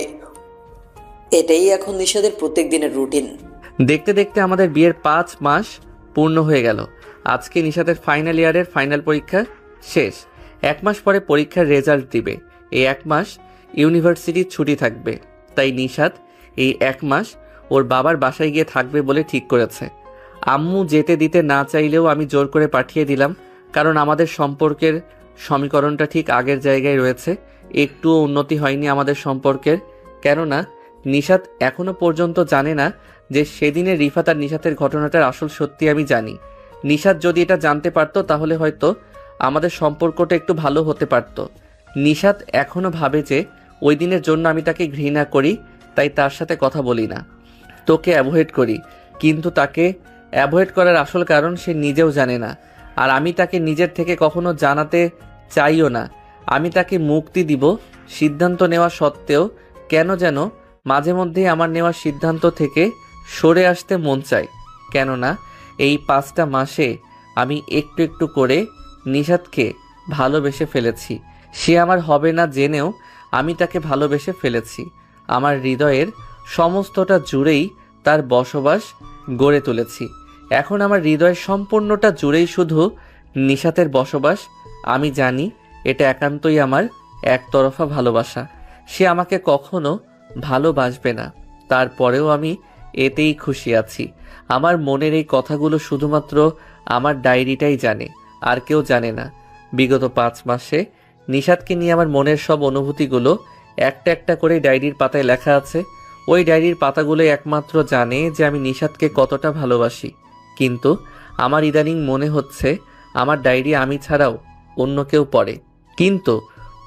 এটাই এখন নিশাতের প্রত্যেক দিনের রুটিন। দেখতে দেখতে আমাদের বিয়ের 5 মাস পূর্ণ হয়ে গেল। আজকে নিশাতের ফাইনাল ইয়ারের ফাইনাল পরীক্ষা শেষ। 1 মাস পরে পরীক্ষার রেজাল্ট দিবে। এই 1 মাস ইউনিভার্সিটির ছুটি থাকবে, তাই নিশাত এই 1 মাস ওর বাবার বাসায় গিয়ে থাকবে বলে ঠিক করেছে। আম্মু যেতে দিতে না চাইলেও আমি জোর করে পাঠিয়ে দিলাম, কারণ আমাদের সম্পর্কের সমীকরণটা ঠিক আগের জায়গায় রয়েছে। একটুও উন্নতি হয়নি আমাদের সম্পর্কের, কেননা নিশাত এখনো পর্যন্ত জানে না যে সেদিনের রিফাত আর নিশাতের ঘটনাটার আসল সত্যি আমি জানি। নিশাত যদি এটা জানতে পারতো তাহলে হয়তো আমাদের সম্পর্কটা একটু ভালো হতে পারত। নিশাত এখনো ভাবে যে ওই দিনের জন্য আমি তাকে ঘৃণা করি, তাই তার সাথে কথা বলি না, তোকে অ্যাভয়েড করি। কিন্তু তাকে অ্যাভয়েড করার আসল কারণ সে নিজেও জানে না, আর আমি তাকে নিজের থেকে কখনো জানাতে চাইও না। আমি তাকে মুক্তি দিব সিদ্ধান্ত নেওয়া সত্ত্বেও কেন যেন মাঝে মধ্যেই আমার নেওয়া সিদ্ধান্ত থেকে সরে আসতে মন চায়। কেননা এই 5টা মাসে আমি একটু একটু করে নিশাতকে ভালোবেসে ফেলেছি। সে আমার হবে না জেনেও আমি তাকে ভালোবেসে ফেলেছি। আমার হৃদয়ের সমস্তটা জুড়েই তার বসবাস গড়ে তুলেছি। এখন আমার হৃদয়ের সম্পূর্ণটা জুড়েই শুধু নিশাতের বসবাস। আমি জানি এটা একান্তই আমার একতরফা ভালোবাসা। সে আমাকে কখনো ভালোবাসবে না, তারপরেও আমি এতেই খুশি আছি। আমার মনের এই কথাগুলো শুধুমাত্র আমার ডায়েরিটাই জানে, আর কেউ জানে না। বিগত 5 মাসে নিশাতকে নিয়ে আমার মনের সব অনুভূতিগুলো একটা একটা করে ডায়েরির পাতায় লেখা আছে। ওই ডায়েরির পাতাগুলো একমাত্র জানে যে আমি নিশাতকে কতটা ভালোবাসি। কিন্তু আমার ইদানিং মনে হচ্ছে আমার ডায়েরি আমি ছাড়াও অন্য কেউ পড়ে। কিন্তু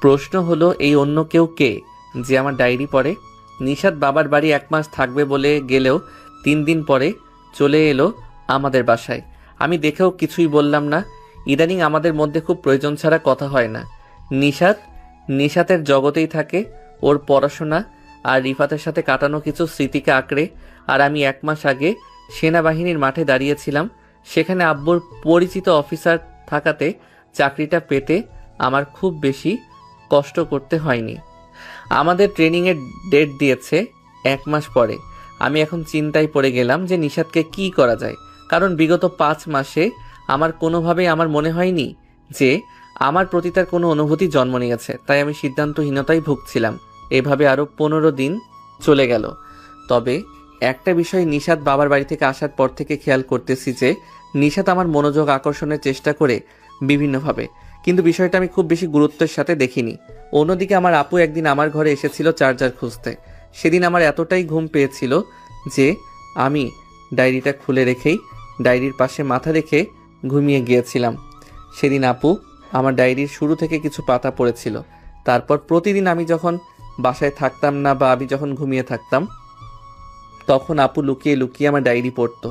প্রশ্ন হলো, এই অন্য কেউ কে যে আমার ডায়েরি পড়ে? নিশাত বাবার বাড়ি 1 মাস থাকবে বলে গেলেও 3 দিন পরে চলে এলো আমাদের বাসায়। আমি দেখেও কিছুই বললাম না। ইদানিং আমাদের মধ্যে খুব প্রয়োজন ছাড়া কথা হয় না। নিশাতের জগতেই থাকে, ওর পড়াশোনা আর রিফাতের সাথে কাটানো কিছু স্মৃতিকে আঁকড়ে। আর আমি 1 মাস আগে সেনাবাহিনীর মাঠে দাঁড়িয়েছিলাম। সেখানে আব্বুর পরিচিত অফিসার থাকাতে চাকরিটা পেতে আমার খুব বেশি কষ্ট করতে হয়নি। আমাদের ট্রেনিংয়ের ডেট দিয়েছে 1 মাস পরে। আমি এখন চিন্তায় পড়ে গেলাম যে নিশাতকে কি করা যায়, কারণ বিগত 5 মাসে আমার কোনোভাবেই আমার মনে হয়নি যে আমার প্রতি তার কোনো অনুভূতি জন্ম নিয়েছে। তাই আমি সিদ্ধান্তহীনতায় ভুগছিলাম। এভাবে আরও 15 দিন চলে গেল। তবে একটা বিষয় নিশাত বাবার বাড়ি থেকে আসার পর থেকে খেয়াল করতেছি যে নিশাত আমার মনোযোগ আকর্ষণের চেষ্টা করে বিভিন্নভাবে, কিন্তু বিষয়টা আমি খুব বেশি গুরুত্বের সাথে দেখিনি। অন্যদিকে আমার আপু একদিন আমার ঘরে এসেছিল চার্জার খুঁজতে। সেদিন আমার এতটাই ঘুম পেয়েছিল যে আমি ডায়েরিটা খুলে রেখেই ডায়েরির পাশে মাথা রেখে ঘুমিয়ে গিয়েছিলাম। সেদিন আপু আমার ডায়েরির শুরু থেকে কিছু পাতা পড়েছিল। তারপর প্রতিদিন আমি যখন বাসায় থাকতাম না বা আমি যখন ঘুমিয়ে থাকতাম, তখন আপু লুকিয়ে লুকিয়ে আমার ডায়েরি পড়তো।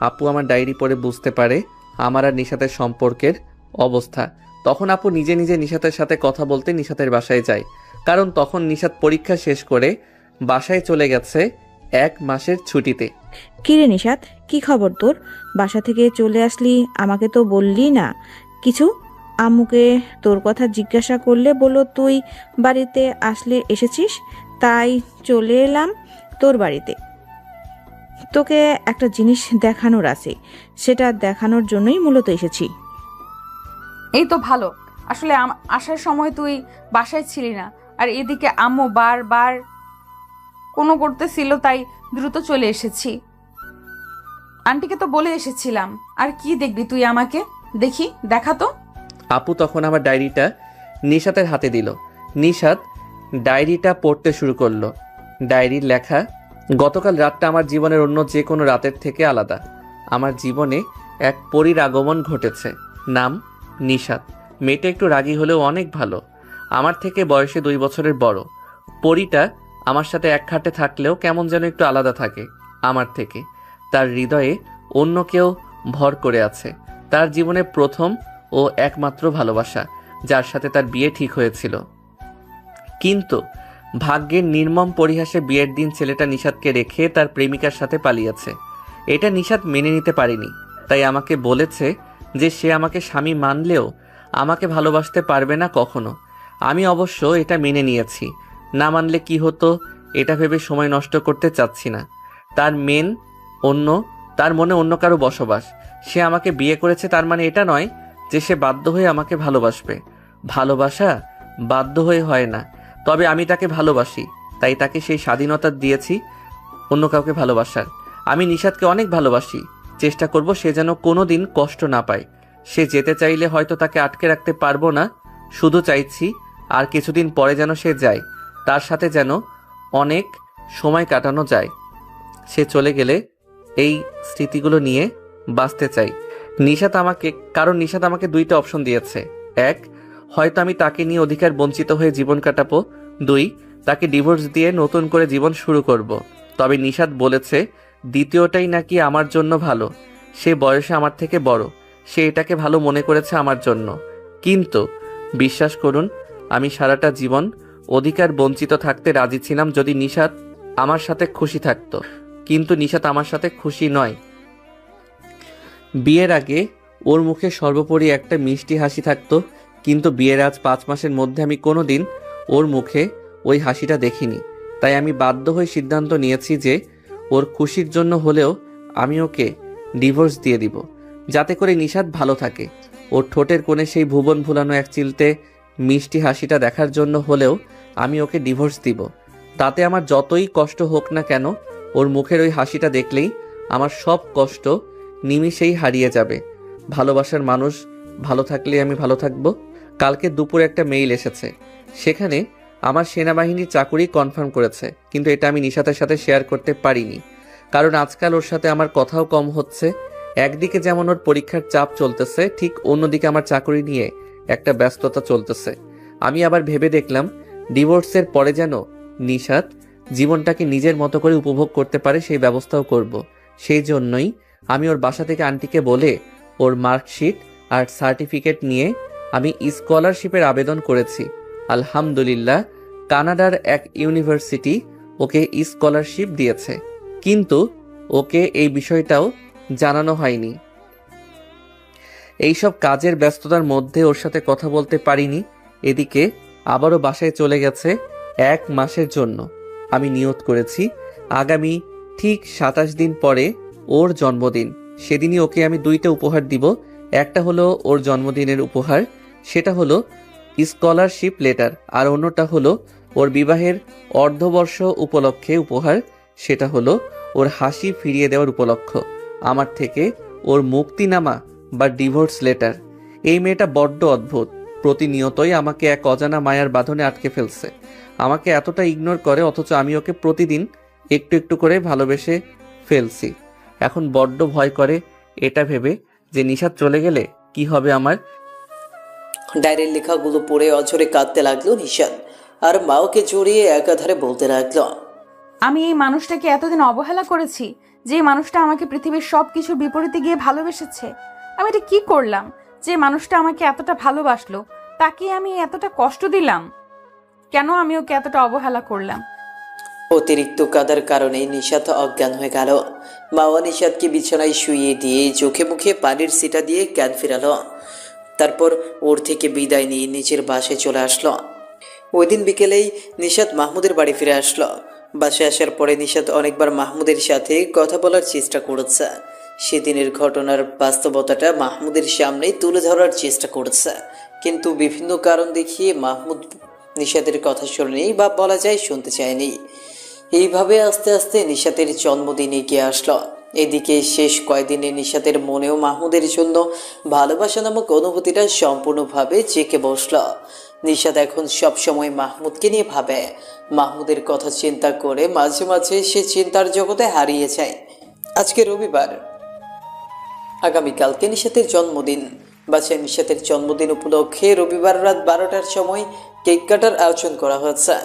আপু আমার ডায়েরি পড়ে বুঝতে পারে আমার আর নিশাতের সম্পর্কের অবস্থা। তখন আপু নিজে নিজে নিশাতের সাথে কথা বলতে নিশাতের বাসায় যায়, কারণ তখন নিশাত পরীক্ষা শেষ করে বাসায় চলে গেছে 1 মাসের ছুটিতে। কিরে নিশাত, কি খবর তোর? বাসা থেকে চলে আসলি, আমাকে তো বললি না কিছু। আম্মুকে তোর কথা জিজ্ঞাসা করলে বললো তুই বাড়িতে আসলে এসেছিস, তাই চলে এলাম তোর বাড়িতে। তোকে একটা জিনিস দেখানোর আছে, সেটা দেখানোর জন্যই মূলত এসেছি। এই তো ভালো। আসলে আসার সময় তুই বাসায় ছিলি না, আর এদিকে আম্মু বারবার কোনো করতেছিল, তাই দ্রুত চলে এসেছি। আন্টিকে তো বলে এসেছিলাম। আর কি দেখবি তুই আমাকে? দেখি, দেখা তো। আপু তখন আমার ডায়েরিটা নিশাতের হাতে দিল। নিশাত ডায়েরিটা পড়তে শুরু করলো। ডায়েরির লেখা, গতকাল রাতটা আমার জীবনের অন্য যে কোনো রাতের থেকে আলাদা। আমার জীবনে এক পরীর আগমন ঘটেছে। নাম নিশাত। মেয়েটা একটু রাগী হলেও অনেক ভালো। আমার থেকে বয়সে 2 বছরের বড়। পরীটা আমার সাথে এক খাটে থাকলেও কেমন যেন একটু আলাদা থাকে আমার থেকে। তার হৃদয়ে অন্য কেউ ভর করে আছে। তার জীবনে প্রথম ও একমাত্র ভালোবাসা, যার সাথে তার বিয়ে ঠিক হয়েছিল। কিন্তু ভাগ্যের নির্মম পরিহাসে বিয়ের দিন ছেলেটা নিশাতকে রেখে তার প্রেমিকার সাথে পালিয়েছে। এটা নিশাত মেনে নিতে পারেনি, তাই আমাকে বলেছে যে সে আমাকে স্বামী মানলেও আমাকে ভালোবাসতে পারবে না কখনো। আমি অবশ্য এটা মেনে নিয়েছি। না মানলে কি হতো এটা ভেবে সময় নষ্ট করতে চাচ্ছি না। তার মনে অন্য কারো বসবাস। সে আমাকে বিয়ে করেছে, তার মানে এটা নয় যে সে বাধ্য হয়ে আমাকে ভালোবাসবে। ভালোবাসা বাধ্য হয়ে হয় না। তবে আমি তাকে ভালোবাসি, তাই তাকে সেই স্বাধীনতা দিয়েছি অন্য কাউকে ভালোবাসার। আমি নিশাতকে অনেক ভালোবাসি। চেষ্টা করব সে যেন কোনোদিন কষ্ট না পায়। সে যেতে চাইলে হয়তো তাকে আটকে রাখতে পারবো না। শুধু চাইছি আর কিছুদিন পরে যেন সে যায়, তার সাথে যেন অনেক সময় কাটানো যায়। সে চলে গেলে এই স্মৃতিগুলো নিয়ে বাঁচতে চাই। নিশাত আমাকে 2টা অপশন দিয়েছে। 1, হয়তো আমি তাকে নিয়ে অধিকার বঞ্চিত হয়ে জীবন কাটাবো। 2, তাকে ডিভোর্স দিয়ে নতুন করে জীবন শুরু করব। তবে নিশাত বলেছে দ্বিতীয়টাই নাকি আমার জন্য ভালো। সে বয়সে আমার থেকে বড়, সে এটাকে ভালো মনে করেছে আমার জন্য। কিন্তু বিশ্বাস করুন, আমি সারাটা জীবন অধিকার বঞ্চিত থাকতে রাজি ছিলাম যদি নিশাত আমার সাথে খুশি থাকতো। কিন্তু নিশাত আমার সাথে খুশি নয়। বিয়ের আগে ওর মুখে সর্বোপরি একটা মিষ্টি হাসি থাকতো, কিন্তু বিয়ের আজ 5 মাসের মধ্যে আমি কোনোদিন ওর মুখে ওই হাসিটা দেখিনি। তাই আমি বাধ্য হয়ে সিদ্ধান্ত নিয়েছি যে ওর খুশির জন্য হলেও আমি ওকে ডিভোর্স দিয়ে দিব, যাতে করে নিশাত ভালো থাকে। ওর ঠোঁটের কোণে সেই ভুবন ভুলানো এক চিলতে মিষ্টি হাসিটা দেখার জন্য হলেও আমি ওকে ডিভোর্স দিব। তাতে আমার যতই কষ্ট হোক না কেন, ওর মুখের ওই হাসিটা দেখলেই আমার সব কষ্ট নিমিষেই হারিয়ে যাবে। ভালোবাসার মানুষ ভালো থাকলে আমি ভালো থাকবো। কালকে দুপুরে একটা মেইল এসেছে, সেখানে আমার সেনাবাহিনীর চাকুরি কনফার্ম করেছে, কিন্তু এটা আমি নিশাতের সাথে শেয়ার করতে পারিনি, কারণ আজকাল ওর সাথে আমার কথাও কম হচ্ছে। একদিকে যেমন ওর পরীক্ষার চাপ চলতেছে, ঠিক অন্যদিকে আমার চাকরি নিয়ে একটা ব্যস্ততা চলতেছে। আমি আবার ভেবে দেখলাম ডিভোর্সের পরে যেন নিশাত জীবনটাকে নিজের মতো করে উপভোগ করতে পারে, সেই ব্যবস্থাও করব। সেই জন্যই আমি ওর বাসা থেকে আন্টিকে বলে ওর মার্কশিট আর সার্টিফিকেট নিয়ে আমি স্কলারশিপের আবেদন করেছি। আলহামদুলিল্লাহ, কানাডার এক ইউনিভার্সিটি ওকে স্কলারশিপ দিয়েছে, কিন্তু ওকে এই বিষয়টাও জানানো হয়নি। এইসব কাজের ব্যস্ততার মধ্যে ওর সাথে কথা বলতে পারিনি। এদিকে আবারও বাসায় চলে গেছে 1 মাসের জন্য। আমি নিয়ত করেছি আগামী ঠিক 27 দিন পরে ওর জন্মদিন, সেদিনই ওকে আমি 2টা উপহার দিব। একটা হলো ওর জন্মদিনের উপহার, সেটা হলো স্কলারশিপ লেটার, আর অন্যটা হলো ওর বিবাহের অর্ধবর্ষ উপলক্ষে উপহার, সেটা হলো ওর হাসি ফিরিয়ে দেওয়ার উপলক্ষ আমার থেকে ওর মুক্তিনামা বা ডিভোর্স লেটার। এই মেয়েটা বড্ড অদ্ভুত, প্রতিনিয়তই আমাকে এক অজানা মায়ার বাঁধনে আটকে ফেলছে। আমাকে এতটা ইগনোর করে, অথচ আমি ওকে প্রতিদিন একটু একটু করে ভালোবেসে ফেলছি। এখন বড্ড ভয় করে এটা ভেবে যে নিশাত চলে গেলে কি হবে আমার। ডায়েরির লেখাগুলো পড়ে অঝরে কাঁদতে লাগলো নিশাত, আর মাওকে জড়িয়ে একাধারে বলতে লাগলো, আমি এই মানুষটাকে এতদিন অবহেলা করেছি, যে মানুষটা আমাকে পৃথিবীর সব কিছুর বিপরীতে গিয়ে ভালোবেসেছে। আমি এটা কি করলাম যে মানুষটা আমাকে এতটা ভালোবাসলো, তাকে আমি এতটা কষ্ট দিলাম? কেন আমি ওকে এতটা অবহেলা করলাম? অতিরিক্ত কাদার কারণে নিশাত অজ্ঞান হয়ে গেল। মাওয়া নিশাতকে বিছানায় শুইয়ে দিয়ে চোখে মুখে পানির ছিটা দিয়ে জ্ঞান ফেরালো। তারপর ওর থেকে বিদায় নিয়ে নিজের বাসায় চলে আসলো। ওই দিন বিকেলেই নিশাত মাহমুদের বাড়ি ফিরে আসলো। বাসায় আসার পরে নিশাত অনেকবার মাহমুদের সাথে কথা বলার চেষ্টা করেছে। সেদিনের ঘটনার বাস্তবতাটা মাহমুদের সামনেই তুলে ধরার চেষ্টা করেছে, কিন্তু বিভিন্ন কারণ দেখিয়ে মাহমুদ নিশাতের কথা শোনেনি, বা বলা যায় শুনতে চায়নি। এইভাবে আস্তে আস্তে নিশাতের জন্মদিন এগিয়ে আসলো। এদিকে শেষ কয়েকদিনে নিশাতের মনেও মাহমুদের জন্য ভালোবাসা নামক অনুভূতিটা সম্পূর্ণভাবে জেঁকে বসল। নিশাত এখন সবসময় মাহমুদকে নিয়ে ভাবে। মাহমুদের কথা চিন্তা করে মাঝে মাঝে সে চিন্তার জগতে হারিয়ে যায়। আজকে রবিবার, আগামীকালকে নিশাতের জন্মদিন। বাসায় নিশাতের জন্মদিন উপলক্ষে রবিবার রাত 12টার সময় কেক কাটার আয়োজন করা হয়েছে,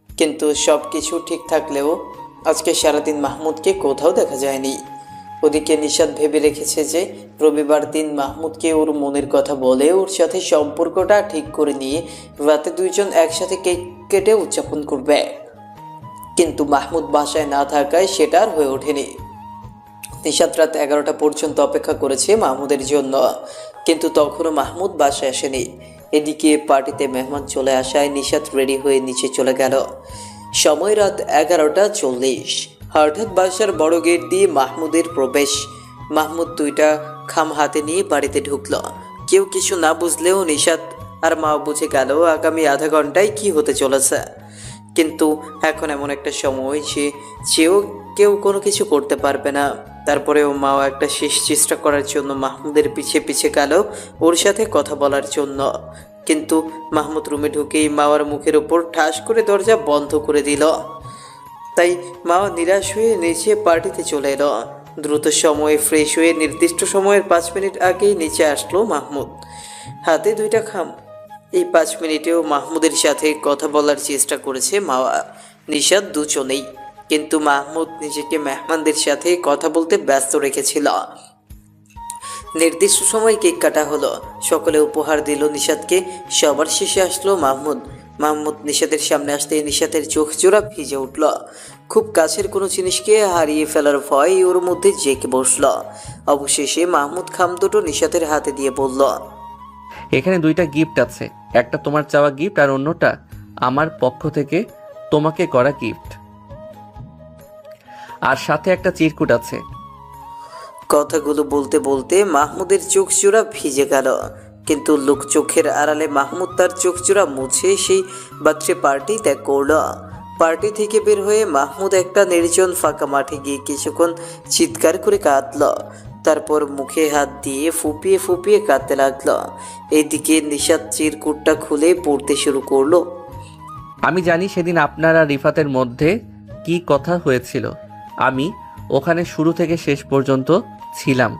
কিন্তু সব কিছু ঠিক থাকলেও আজকে সারাদিন মাহমুদকে কোথাও দেখা যায়নি। ওদিকে নিশাত ভেবে রেখেছে যে রবিবার দিন মাহমুদকে ওর মনের কথা বলে ওর সাথে সম্পর্কটা ঠিক করে নিয়ে রাতে দুইজন একসাথে কেক কেটে উদযাপন করবে, কিন্তু মাহমুদ বাসায় না থাকায় সেটা আর হয়ে ওঠেনি। নিশাত রাত 11টা পর্যন্ত অপেক্ষা করেছে মাহমুদের জন্য, কিন্তু তখনও মাহমুদ বাসায় আসেনি। এদিকে পার্টিতে মেহমান চলে আসায় নিশাত রেডি হয়ে নিচে চলে গেল। সময় রাত 11:40। হঠাৎ বাসার বড় গেট দিয়ে মাহমুদের প্রবেশ। মাহমুদ 2টা খাম হাতে নিয়ে বাড়িতে ঢুকল। কেউ কিছু না বুঝলেও নিশাত আর মা বুঝে গেল আগামী আধা ঘন্টায় কি হতে চলেছে। কিন্তু এখন এমন একটা সময় যেও কেউ কোনো কিছু করতে পারবে না। তারপরেও মাও একটা শেষ চেষ্টা করার জন্য মাহমুদের পিছে পিছে গেল ওর সাথে কথা বলার জন্য, কিন্তু মাহমুদ রুমে ঢুকেই মাওয়ার মুখের উপর ঠাস করে দরজা বন্ধ করে দিল। তাই মাও নিরাশ হয়ে নিচে পার্টিতে চলে এলো। দ্রুত সময়ে ফ্রেশ হয়ে নির্দিষ্ট সময়ের 5 মিনিট আগেই নিচে আসলো মাহমুদ, হাতে 2টা খাম। এই 5 মিনিটেও মাহমুদের সাথে কথা বলার চেষ্টা করেছে মাওয়া, নিশাত দুজনেই, কিন্তু মাহমুদ নিজেকে মেহমানদের সাথে কথা বলতে ব্যস্ত রেখেছিল। নির্দিষ্ট সময় কেক কাটা হলো, সকলে উপহার দিল নিশাতকে। সবার শেষে আসলো মাহমুদ। নিশাতের সামনে আসতেই নিশাতের চোখ জোড়া ভিজে উঠল। খুব কাছের কোনো জিনিসকে হারিয়ে ফেলার ভয় ওর মধ্যে জেঁকে বসল। অবশেষে মাহমুদ খাম দুটো নিশাতের হাতে দিয়ে বলল, এখানে 2টা গিফট আছে, একটা তোমার চাওয়া গিফট আর অন্যটা আমার পক্ষ থেকে তোমাকে করা গিফট। আর সাথে একটা চিরকুট আছে। কথাগুলো বলতে বলতে মাহমুদের চোখ জোড়া ভিজে গেল, কিন্তু লোক চোখের আড়ালে মাহমুদ তার চোখ জোড়া মুছে সেই বার্থডে পার্টি ত্যাগ করল। পার্টি থেকে বের হয়ে মাহমুদ একটা নির্জন ফাঁকা মাঠে গিয়ে কিছুক্ষণ চিৎকার করে কাঁদল, তারপর মুখে হাত দিয়ে ফুপিয়ে ফুপিয়ে কাঁদতে লাগলো। এদিকে নিশাত চিরকুটটা খুলে পড়তে শুরু করলো। আমি জানি সেদিন আপনার আর রিফাতের মধ্যে কি কথা হয়েছিল। আমি ওখানে শুরু থেকে শেষ পর্যন্ত ছিলাম।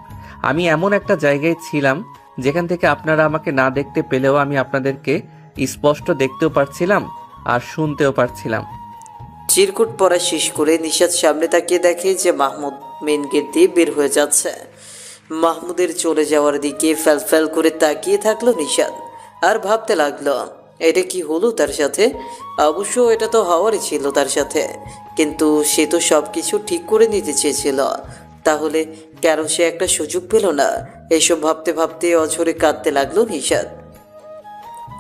আমি এমন একটা জায়গায় ছিলাম যেখান থেকে আপনারা আমাকে না দেখতে পেলেও আমি আপনাদেরকে স্পষ্ট দেখতেও পারছিলাম আর শুনতেও পারছিলাম। চিরকুট পড়া শেষ করে নিশাত সামনে তাকিয়ে দেখে যে মাহমুদ মেন গেট দিয়ে বের হয়ে যাচ্ছে। মাহমুদের চলে যাওয়ার দিকে ফ্যাল ফ্যাল করে তাকিয়ে থাকলো নিশাত, আর ভাবতে লাগলো এটা কি হলো তার সাথে। অবশ্য এটা তো হওয়ারই ছিল তার সাথে, কিন্তু সে তো সব কিছু ঠিক করে নিতে চেয়েছিল, তাহলে কেন সে একটা সুযোগ পেল না? এইসব ভাবতে ভাবতে অঝরে কাঁদতে লাগলো নিশাত।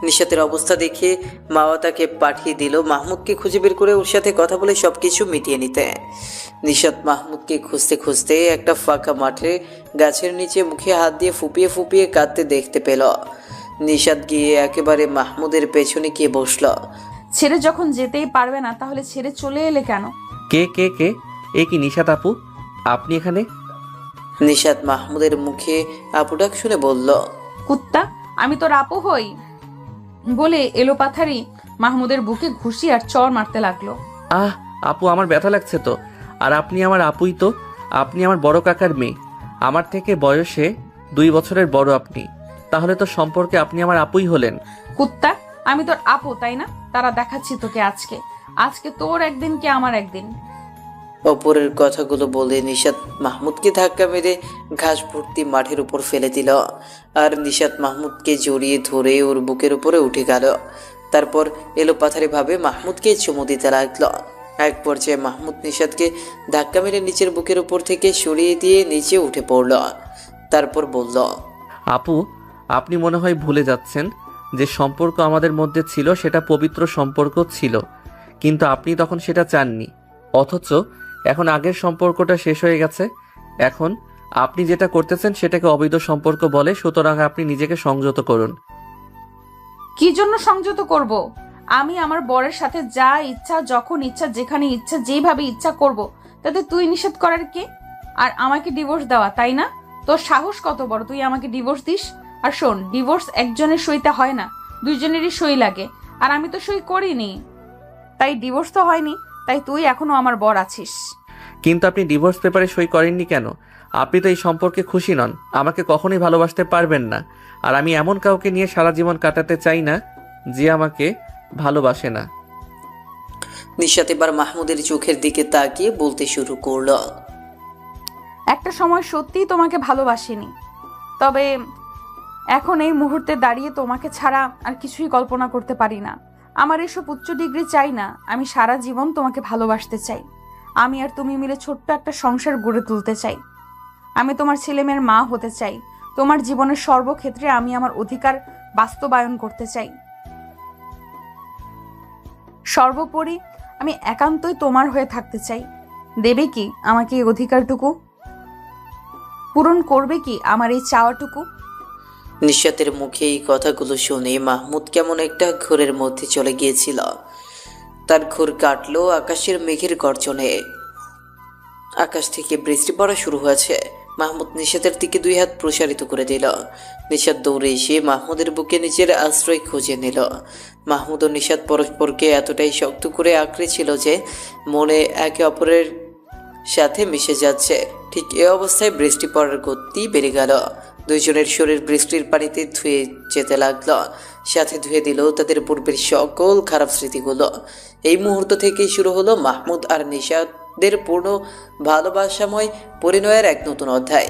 নিশাতের অবস্থা দেখে মাওয়া তাকে পাঠিয়ে দিল মাহমুদকে খুঁজে বের করে ওর সাথে কথা বলে সব কিছু মিটিয়ে নিতে। নিশাত মাহমুদকে খুঁজতে খুঁজতে একটা ফাঁকা মাঠে গাছের নিচে মুখে হাত দিয়ে ফুপিয়ে ফুপিয়ে কাঁদতে দেখতে পেল। নিশাত গিয়ে একেবারে মাহমুদের পেছনে গিয়ে বসল। ছেড়ে যখন যেতেই পারবে না তাহলে ছেড়ে চলে এলে কেন? কে কে কে? এ কি নিশাত আপু? আপনি এখানে? নিশাত মাহমুদের মুখে আপু ডাক শুনে বলল, কুত্তা, আমি তোর আপু হই বলে এলোপাথারি মাহমুদের বুকে ঘুষি আর চড় মারতে লাগলো। আহ আপু, আমার ব্যথা লাগছে তো। আর আপনি আমার আপুই তো। আপনি আমার বড় কাকার মেয়ে, আমার থেকে বয়সে 2 বছরের বড় আপনি। তাহলে তো সম্পর্কে আপনি আমার আপুই হলেন। কুত্তা, আমি তোর আপু তাই না? তারা দেখাচ্ছি তোকে আজকে। আজকে তোর একদিন কি আমার একদিন। অপরের কথাগুলো বলে নিশাত মাহমুদকে ধাক্কা মেরে ঘাস ভর্তি মাঠের উপর ফেলে দিল, আর নিশাত মাহমুদকে জড়িয়ে ধরে ওর বুকের উপরে উঠে গেল। তারপর এলোপাথারি ভাবে মাহমুদকে চুমু দিতে লাগলো। এক পর্যায়ে মাহমুদ নিশাতকে ধাক্কা মেরে নিচের বুকের উপর থেকে সরিয়ে দিয়ে নিচে উঠে পড়ল। তারপর বলল, আপু, আপনি মনে হয় ভুলে যাচ্ছেন যে সম্পর্ক আমাদের মধ্যে ছিল সেটা পবিত্র সম্পর্ক ছিল, কিন্তু আপনি তখন সেটা চাননি। অথচ এখন আগের সম্পর্কটা শেষ হয়ে গেছে। এখন আপনি যেটা করতেছেন সেটাকে অবৈধ সম্পর্ক বলে, সুতরাং আপনি নিজেকে সংযত করুন। কি জন্য সংযত করব? আমি আমার বরের সাথে যা ইচ্ছা, যখন ইচ্ছা, যেখানে ইচ্ছা, যেভাবে ইচ্ছা করব, তাতে তুই নিষেধ করার কে? আর আমাকে ডিভোর্স দেওয়া, তাই না? তোর সাহস কত বড়, তুই আমাকে ডিভোর্স দিস? আর শোন, ডিভোর্স একজনের সইতে হয় না, 2 জনেরই সই লাগে। আর আমি তো সই করিনি, তাই ডিভোর্স তো হয়নি। তাই তুই এখনো আমার বর আছিস। কিন্তু আপনি ডিভোর্স পেপারে সই করেননি কেন? আপনি তো এই সম্পর্কে খুশি নন, আমাকে কখনোই ভালোবাসতে পারবেন না। আর আমি এমন কাউকে নিয়ে সারা জীবন কাটাতে চাই না যে আমাকে ভালোবাসে না। নিশাত এবার মাহমুদের চোখের দিকে তাকিয়ে বলতে শুরু করলো, একটা সময় সত্যিই তোমাকে ভালোবাসিনি, তবে এখন এই মুহূর্তে দাঁড়িয়ে তোমাকে ছাড়া আর কিছুই কল্পনা করতে পারি না। আমার এসব উচ্চ ডিগ্রি চাই না, আমি সারা জীবন তোমাকে ভালোবাসতে চাই। আমি আর তুমি মিলে ছোট্ট একটা সংসার গড়ে তুলতে চাই। আমি তোমার ছেলেমেয়ের মা হতে চাই। তোমার জীবনের সর্বক্ষেত্রে আমি আমার অধিকার বাস্তবায়ন করতে চাই। সর্বোপরি আমি একান্তই তোমার হয়ে থাকতে চাই। দেবে কি আমাকে এই অধিকারটুকু? পূরণ করবে কি আমার এই চাওয়াটুকু? নিশাতের মুখে এই কথাগুলো শুনে মাহমুদ কেমন একটা ঘোরের মধ্যে চলে গিয়েছিল। তার ঘোর কাটলো আকাশের মেঘের গর্জনে। আকাশ থেকে বৃষ্টি পড়া শুরু হয়েছে। মাহমুদ নিশাতের দিকে 2 হাত প্রসারিত করে দিল। নিশাত দৌড়ে এসে মাহমুদের বুকে নিজের আশ্রয় খুঁজে নিল। মাহমুদ ও নিশাত পরস্পরকে এতটাই শক্ত করে আঁকড়ে ছিল যে মনে একে অপরের সাথে মিশে যাচ্ছে। ঠিক এ অবস্থায় বৃষ্টি পড়ার গতি বেড়ে গেল। 2 জনের শরীর বৃষ্টির পানিতে ধুয়ে যেতে লাগলো, সাথে ধুয়ে দিল তাদের পূর্বের সকল খারাপ স্মৃতিগুলো। এই মুহূর্ত থেকেই শুরু হলো মাহমুদ আর নিশাতের পূর্ণ ভালোবাসাময় পরিণয়ের এক নতুন অধ্যায়।